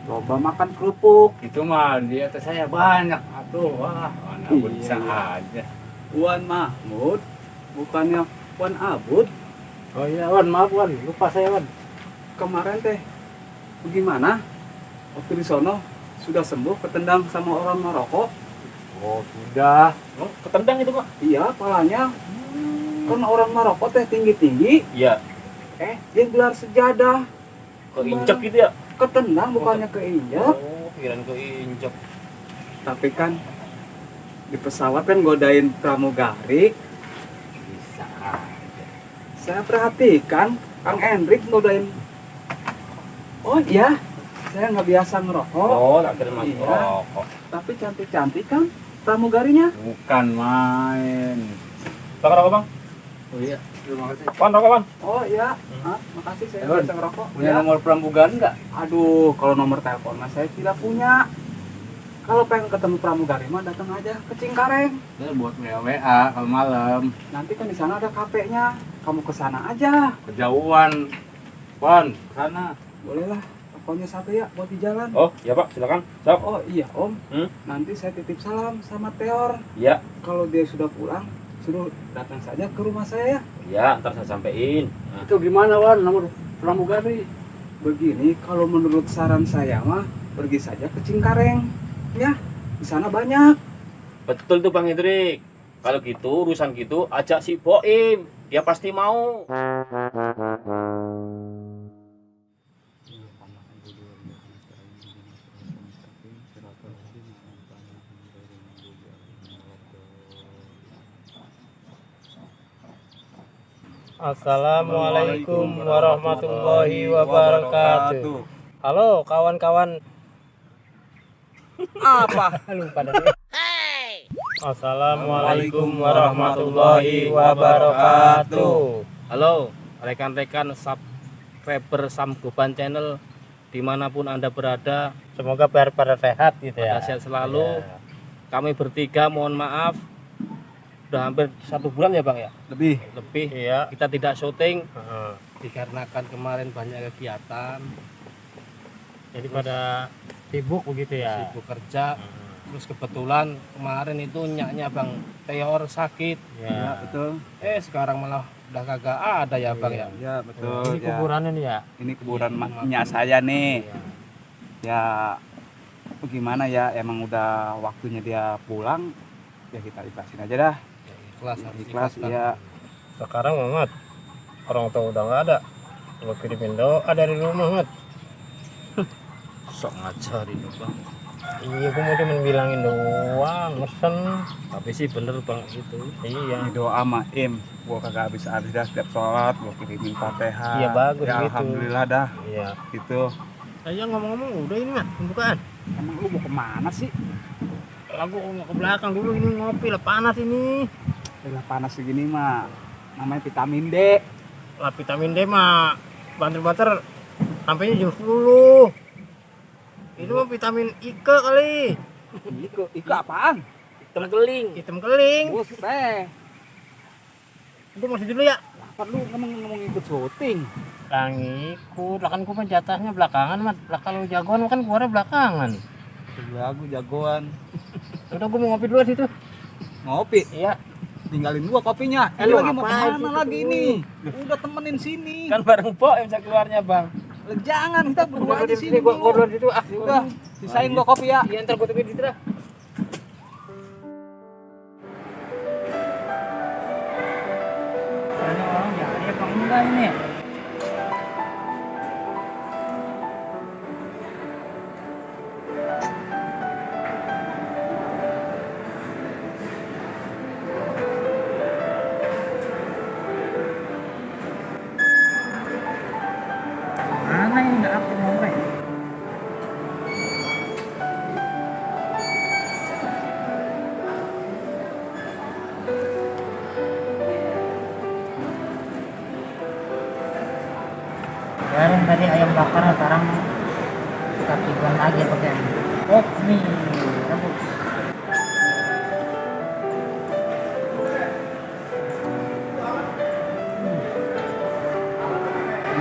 lomba makan kerupuk. Itu mah di atas saya banyak. Atuh, wah, mana Iya. bisa aja. Wan Mahmud, bukannya Wan Abud. Oh iya, Wan, maaf Wan, lupa saya Wan. Kemarin teh bagaimana? Waktu di sono sudah sembuh ketendang sama orang Maroko? Oh, sudah. Oh, ketendang itu, Pak? Iya, palanya. Karena orang Maroko teh tinggi-tinggi, Iya. dia gelar sejadah. Keinjak gitu ya? Ketendang bukannya keinjak. Oh, kirain keinjak. Tapi kan di pesawat kan godain pramugari. Bisa aja. Saya perhatikan Kang Hendrik godain. Oh iya, saya nggak biasa ngerokok. Oh, tak kira masuk Iya. rokok. Tapi cantik-cantik kan pramugarinya. Bukan main. Bang, rokok, Bang? Oh iya, terima kasih. Wan, rokok, Wan? Oh iya, makasih saya Wan, biasa ngerokok. Punya Ya. nomor pramugari enggak? Aduh, kalau nomor telepon mah saya tidak punya. Kalau pengen ketemu pramugari mah datang aja ke Cingkareng. Saya buat WA kalau malam. Nanti kan di sana ada kafenya. kamu ke sana aja. Kejauhan. Wan, Sana. Bolehlah. Pokoknya satu ya buat di jalan. oh ya Pak, silakan. Sok. Oh iya Om, nanti saya titip salam sama Teor. Iya. Kalau dia sudah pulang, suruh datang saja ke rumah saya ya. Iya, ntar saya sampein. Nah. Itu gimana Wan nomor pramugari? Begini, kalau menurut saran saya mah pergi saja ke Cingkareng. Ya, di sana banyak. Betul tuh Bang Hendrik. Kalau gitu urusan gitu ajak si Boim. Dia pasti mau. Assalamualaikum warahmatullahi wabarakatuh. Halo kawan-kawan. Apa? Lupa dah. Assalamualaikum warahmatullahi wabarakatuh. Halo rekan-rekan subscriber Samgoban Channel dimanapun Anda berada. Semoga pada sehat gitu ya. Sehat selalu. Ya. Kami bertiga mohon maaf. Udah hampir 1 bulan ya Bang ya? Lebih. Iya. Kita tidak syuting dikarenakan kemarin banyak kegiatan. Jadi pada sibuk begitu ya. Sibuk kerja. Terus kebetulan kemarin itu nyaknya Bang Teor sakit. Ya. Betul. Sekarang malah udah kagak ada ya Bang ya. Ya, betul. Ini kuburannya nih ya. Ini kuburan maknya saya nih. Ya bagaimana ya, emang udah waktunya dia pulang. Ya kita ikhlasin aja dah. Ikhlas, Ikhlas ya. Sekarang Mamat orang tua udah nggak ada. Lo kirimin doa dari rumah Mat. Sok ngajarin Bang. Iya, gue mau cuma bilangin doang, mesen. Tapi sih bener Bang itu. Iya. Ini doa sama Im. Gua kagak habis-habis dah setiap sholat. Gua kirimin Fatihah. Iya, bagus ya, gitu. Alhamdulillah dah. Iya. Gitu. Ayo ngomong-ngomong udah ini Mat, pembukaan. Emang lu mau kemana sih? Lagu mau ke belakang dulu ini ngopi lah panas ini. Udah panas segini mah. Namanya vitamin D. Lah vitamin D mah banter-banter sampainya jam 10. Ini mah vitamin Ike kali. Ika apaan? Hitam keling. Hitam keling. Buset. Itu masih dulu ya. Apa lu ngomong ikut syuting? Lah ngikut, lah kan gua jatahnya belakangan Mat. Lah kalau jagoan kan keluarnya belakangan. Lagu jagoan. Udah gua mau ngopi dulu situ. Ngopi. Iya. Tinggalin gua kopinya. Lu Lagi mau ngapain kemana situ? lagi ini? Udah temenin sini. Kan bareng Boim bisa keluarnya Bang. Jangan, kita berdua aja sini. Gua duluan situ ah. Udah, sisain gua kopi ya. Iya ntar gua tungguin di situ dah. Ini orang jadi apa enggak ini? Mana ini nggak aktif nomornya? Kemarin tadi ayam bakar, sekarang kita tiban lagi pakai oh ini rebus.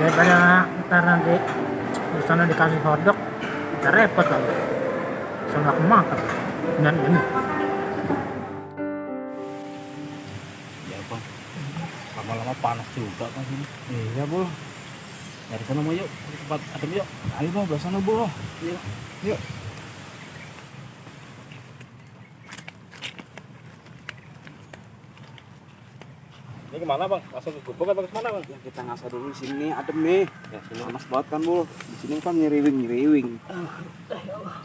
Daripada ntar nanti di sana dikasih hotdog kita repot lagi, bisa nggak kemakan dan ini. Ya Bang. Lama-lama panas juga kan sini. Iya, Bu. Dari sana mau yuk, ke tempat adem yuk. Ayo, Bu, belah sana, Bu. Iya. Yuk. Ini kemana Bang? Langsung ke gubuk atau kemana Bang? Ya kita ngasah dulu di sini, adem nih. Ya sini. Panas banget kan, Bu. Di sini kan nyeriwing-nyeriwing.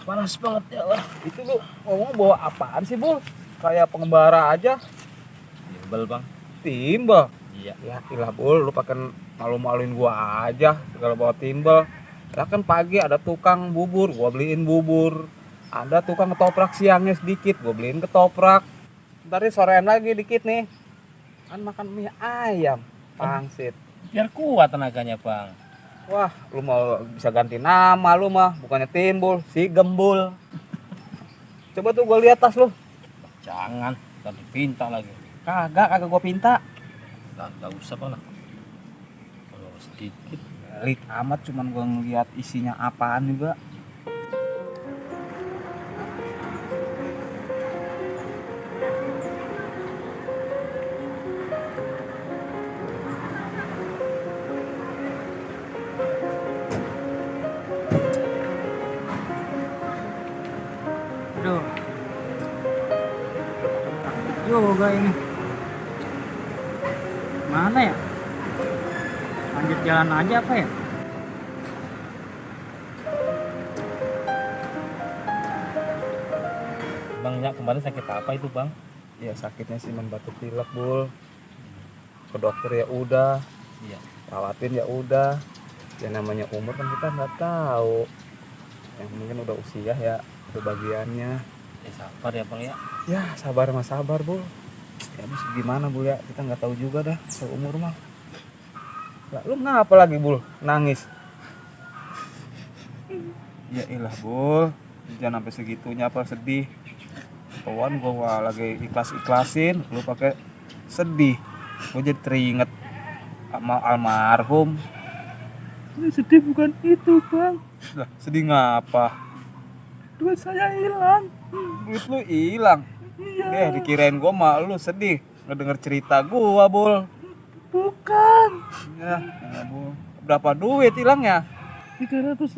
Panas banget ya Allah. Itu lu ngomong bawa apaan sih, Bu? Kayak pengembara aja. Timbal Bang. Timbal. Iya. Ya ilah, Bu, lu pakai malu-maluin gua aja segala bawa timbal. Ya kan pagi ada tukang bubur, gua beliin bubur. Ada tukang ketoprak siangnya sedikit, gua beliin ketoprak. Ntar sorean lagi dikit nih. Kan makan mie ayam, pangsit. Biar kuat tenaganya Bang. Wah, lu mau bisa ganti nama lu mah, bukannya timbul, si gembul. Coba tuh gua lihat tas lu. Jangan, kan dipinta lagi. Kagak gua pinta. Gak usah Bang lah. Kalau sedikit. Pelit amat, cuman gua ngeliat isinya apaan juga. Aduh. Juga ini. Mana ya? Lanjut jalan aja apa ya? Bang ya kemarin sakit apa itu Bang? Ya sakitnya sih batuk pilek, Bul. Ke dokter ya udah, Iya. rawatin ya udah. Ya namanya umur kan kita nggak tahu. Yang mungkin udah usia ya, itu bagiannya. Ya sabar ya Bang ya. Ya sabar mas sabar, Bul. Ya habis gimana, Bul ya? Kita nggak tahu juga dah seumur mah. Lah, lu ngapa lagi, Bul? Nangis. Ya ilah, Bul. Jangan sampai segitunya apa sedih. Kawan gua lagi ikhlas-ikhlasin, lu pakai sedih. Gua jadi teringat sama almarhum. Ini sedih bukan itu, Bang. Lah, sedih ngapa? Duit saya hilang. Duit lu hilang? Iya. Dikirain gua mah lu sedih ngedenger cerita gua, Bul. Bukan. Ya, Bul. Berapa duit hilangnya? 350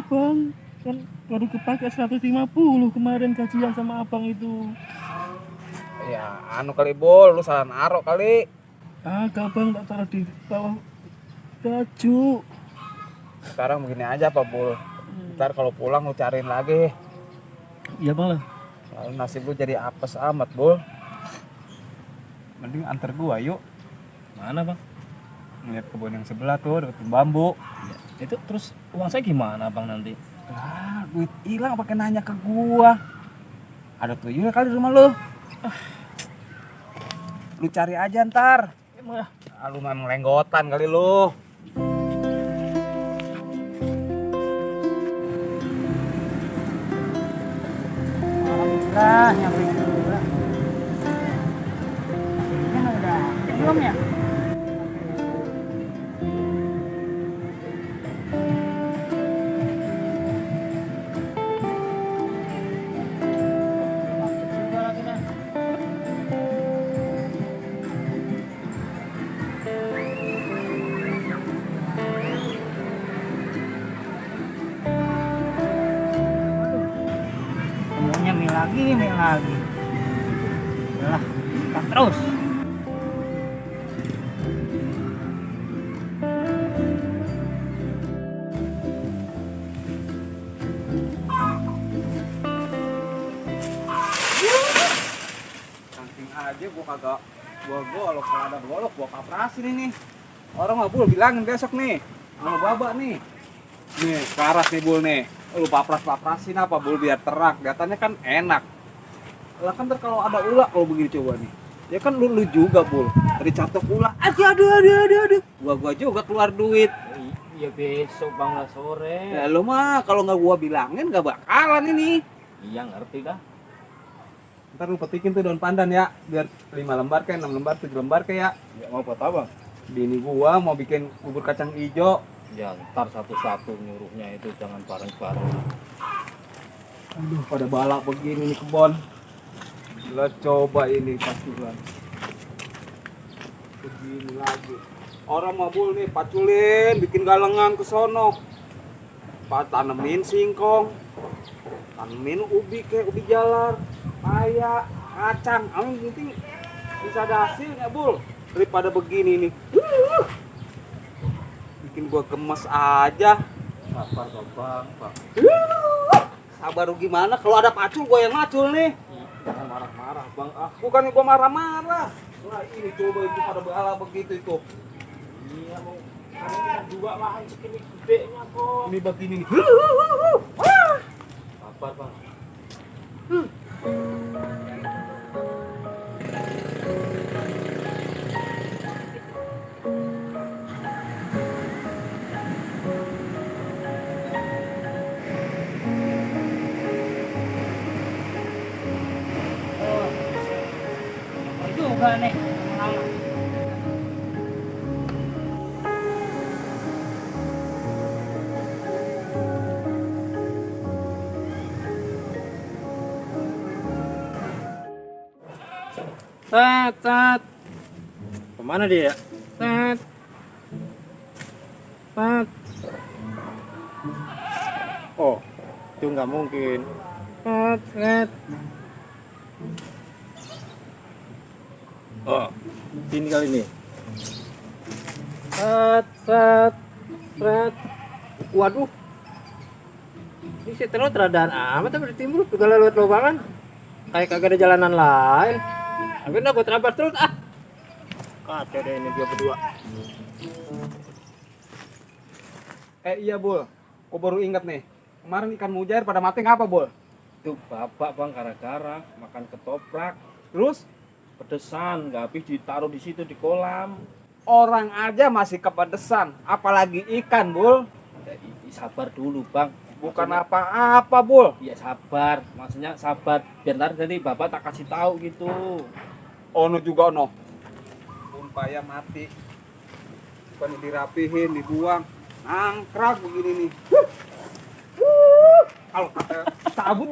bang, kan baru kepake 150 kemarin gajian sama abang itu. Ya anu kali, Bul, lu salah naruh kali. Agak bang, tak taruh di bawah baju. Sekarang begini aja Pak, Bul, ntar kalau pulang lu cariin lagi. Iya bang lah. Lalu nasib lu jadi apes amat, Bul. Mending antar gua yuk. Mana Bang? Ngeliat kebun yang sebelah tuh deket bambu. Ya. Itu terus uang saya gimana Bang nanti? Lah, duit hilang pakai nanya ke gua. Ada tuyul kali di rumah lu. Lu cari aja ntar. Lu memang lenggotan kali lu. Alhamdulillah nyampe juga. Ini udah belum ya? Semuanya mie lagi. Yalah, kita terus. Saking aja gua kagak gua kalau ada golok gua kaprasin ini. Orang mah, Bul, bilangin besok nih sama Baba nih. Nih, karas nih, Bul nih. Lu papras-paprasin apa, Bul, biar terang. Kelihatannya kan enak. Lah kan ntar kalau ada ulah kalau begini coba nih. Ya kan lu juga, Bul. Dari catok ulah. Aduh. Gua juga keluar duit. Iya besok Bang lah sore. Ya lu mah kalau nggak gua bilangin nggak bakalan ini. Iya ngerti dah. Ntar lu petikin tuh daun pandan ya, biar 5 lembar kayak 6 lembar 7 lembar kayak. Ya mau buat apa? Bini gua mau bikin bubur kacang hijau. Ya ntar satu-satu nyuruhnya itu jangan bareng-bareng. Aduh, pada balak begini nih kebon. Lah coba ini pasti Bang. Begini lagi. Orang mah, Bul, nih paculin, bikin galengan ke sono. Tanemin singkong. Tanemin ubi kayak ubi jalar, paya, kacang. Yang penting bisa ada hasilnya, Bul. Daripada begini nih. Bikin gua gemes aja. Sabar Bang. Sabar gimana? Kalau ada pacul gua yang macul nih. Jangan marah-marah Bang. Bukannya gua marah-marah. Wah, ini coba itu pada bala begitu itu. Iya mau. Karena juga lahan segini gedenya kok. Ini begini nih. Sabar Bang. Juga nih lama. Tat. Kemana dia? Tat. Tat. Oh, itu nggak mungkin. Tat. Oh, ini kali ini. Tat. Waduh. Ini si terus teradaan amat tapi timbul juga lewat lubangan. Kayak kagak ada jalanan lain. Akhirnya gue terabas terus kacau deh ini dia berdua. Iya Bul, aku baru ingat nih. Kemarin ikan mujair pada mati ngapa Bul? Itu bapak bang gara-gara makan ketoprak Terus pedesan nggak habis ditaruh di situ di kolam. orang aja masih kepedesan, apalagi ikan Bul. Sabar dulu bang. Bukan apa-apa Bul. Iya sabar, maksudnya sabar. Biar ntar nanti bapak tak kasih tahu gitu. Ono juga ono. Pun payah mati. Bukan dirapihin, dibuang. Angkrak begini nih. Kalau kata cabut.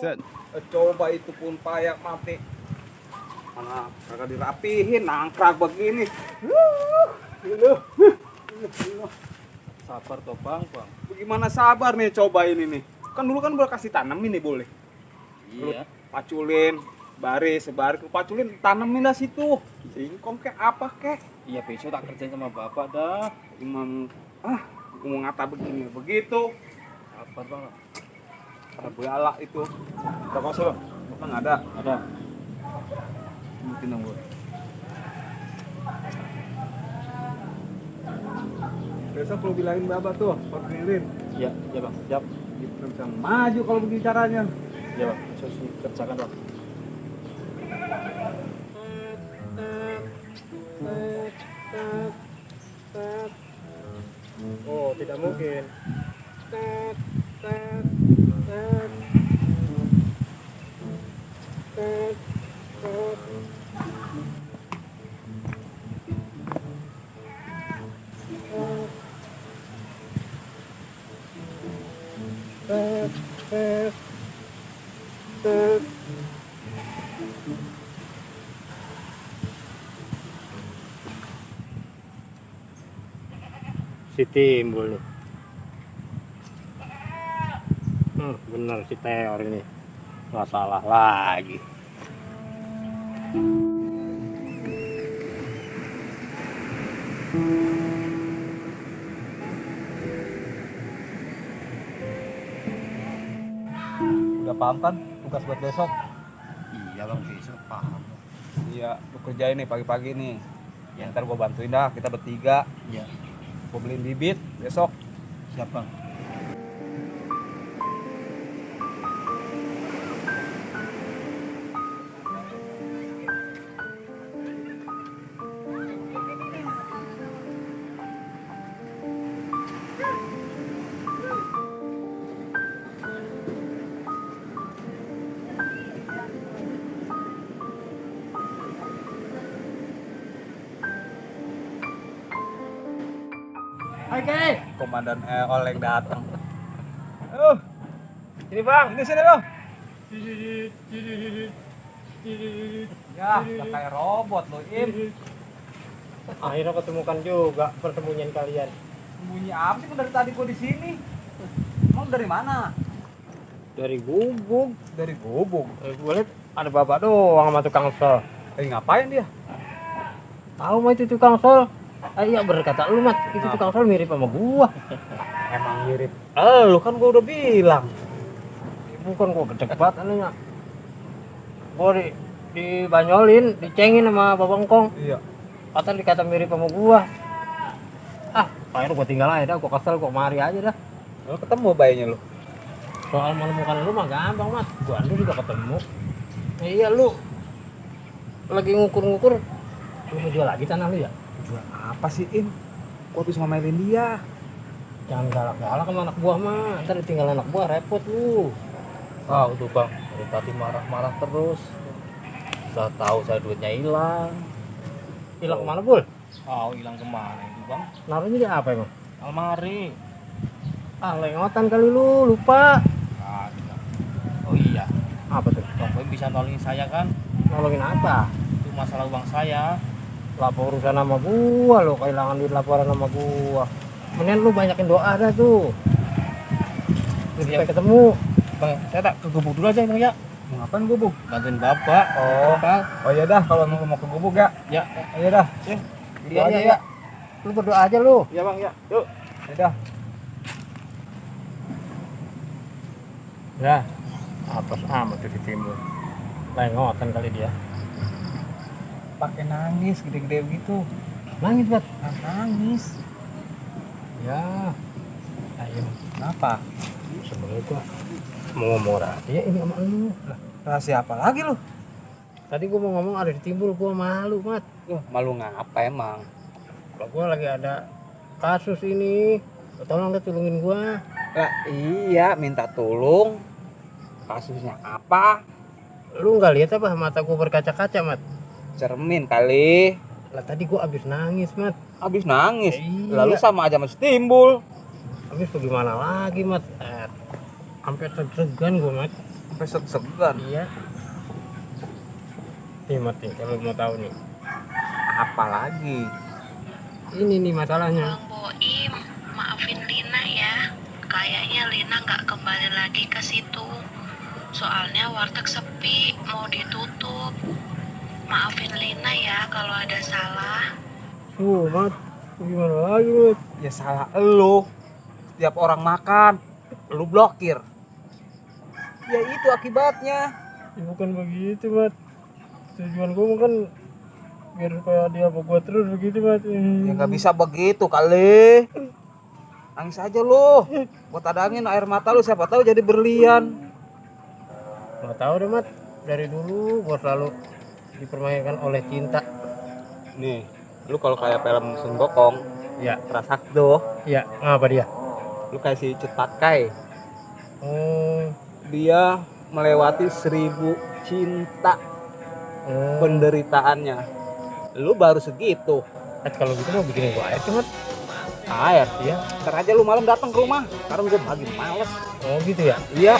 Set. Coba itu pun payah mati. Mana kagak dirapihin, angkrak begini. Sabar toh bang. Bagaimana sabar nih coba ini nih. Kan dulu kan udah kasih tanemin nih boleh. Iya. Paculin, baris, sebaris, lu paculin, tanemin dah situ. Singkong kek apa kek. Iya besok tak kerjain sama bapak dah. Emang mau ngata begini begitu. Sabar bang. Ada bala itu. Udah kosong. Bukan ada. Ada. Mungkin nunggu. Besok lu bilangin bapak tuh, koordinir. Iya, iya bang. Siap. Kita bisa maju kalau begini caranya. Iya bang. Besok kerjakan bang. Oh, tidak mungkin. Si timbul nih. Bener si Teor ini. Nggak salah lagi. Udah paham kan tugas buat besok? Iya bang, besok paham. Iya, lu kerjain nih pagi-pagi nih. Ya, ntar gua bantuin dah, kita bertiga. Iya. Gua beliin bibit besok. Siap bang. Oke. Komandan Oleng datang. Sini bang. Ini sini lo. Ya, udah kayak robot lo, Im. Akhirnya ketemukan juga persembunyian kalian. Bunyi apa sih dari tadi gua di sini? Emang dari mana? Dari gubuk. Dari gubuk. Gue liat ada bapak doang sama tukang sol. Ngapain dia? Tahu mah itu tukang sol? Iya berkata lu mat, itu tukang sol mirip sama gua. Emang mirip. Lu kan gua udah bilang. Bukan gua gede banget anehnya. Gua dibanyolin, dicengin sama Babangkong. Iya. Kata dikata mirip sama gua. Akhirnya gua tinggal aja dah, gua kesel, gua mari aja dah. Lo ketemu bayinya lo? Soal menemukan lu mah gampang mat, gua anu juga ketemu. Iya lu lagi ngukur-ngukur, lu mau jual lagi tanah lu ya? Jual apa sih, Im? Gua habis ngomelin dia. Jangan galak-galak sama anak buah mah, ntar ditinggal anak buah repot lu. Udah bang, dari tadi marah-marah terus. Udah tahu saya duitnya hilang. Hilang kemana Bul? Hilang kemana itu bang? Naruhnya di apa emang? Almari. Lengotan kali lu, lupa. Oh iya. Apa tuh? Bang Boy bisa nolongin saya kan? Nolongin apa? Itu masalah uang saya. Lapor urusan sama gua lo, kehilangan duit laporan sama gua. Mendingan lu banyakin doa dah tuh. Biar Siap. ketemu. Bang, saya tak ke gubuk dulu aja Bang ya. Mau ngapain gubuk? Bantuin bapak. Oh. Bang. Oh iya dah, kalau mau ke gubuk ya. Ya, Iya dah. Iya aja ya. Lu berdoa aja lu. Iya bang ya. Yuk. Iya dah. Ya. Apes amat tuh di timur. Lengotan kali dia. Pakai nangis gede-gede begitu. Nangis buat. Nangis. Ya. Ayo. Kenapa? Sebenarnya gua mau ngomong rahasia ini sama lu. Lah, Rahasia apa lagi lu? tadi gua mau ngomong ada di timbul, gua malu, Mat. Malu ngapa emang? Kalau gua lagi ada kasus ini, tolong deh tulungin gua. Ya iya, minta tolong. Kasusnya apa? Lu nggak lihat apa mata gua berkaca-kaca, Mat? Cermin kali. Lah tadi gua abis nangis, Mat. Habis nangis. Iya. Lalu sama aja masih timbul. Abis bagaimana lagi, Mat? Sampai seg-segan gua, Mat. Sampai seg-segan. Iya. Nih, Mat, nih, kalau mau tahu nih. Apa lagi? Ini nih masalahnya. Bang Boim, maafin Lina ya. Kayaknya Lina nggak kembali lagi ke situ. Soalnya warteg sepi, mau ditutup. Maafin Lina ya kalau ada salah. Mat. Gimana lagi, Mat? Ya salah elu. Setiap orang makan, lu blokir. Ya itu akibatnya. Ya, bukan begitu, Mat. Tujuan gua kan biar supaya dia apa gua terus begitu, Mat. Ya nggak bisa begitu kali. Nangis aja lu. Buat tadangin air mata lu, siapa tahu jadi berlian. Nggak tahu deh, Mat. Dari dulu gua selalu dipermainkan oleh cinta. Nih, lu kalau kayak film Sun Gokong, Ya, Prasakdo, ya, ngapa dia? lu kayak si Cut Patkai. Oh, Dia melewati 1000 cinta penderitaannya. Lu baru segitu. kalau gitu mau bikin gua air, Mat. Air. Iya. Ntar aja lu malam datang ke rumah. Sekarang gue lagi males. Oh, gitu ya. Iya.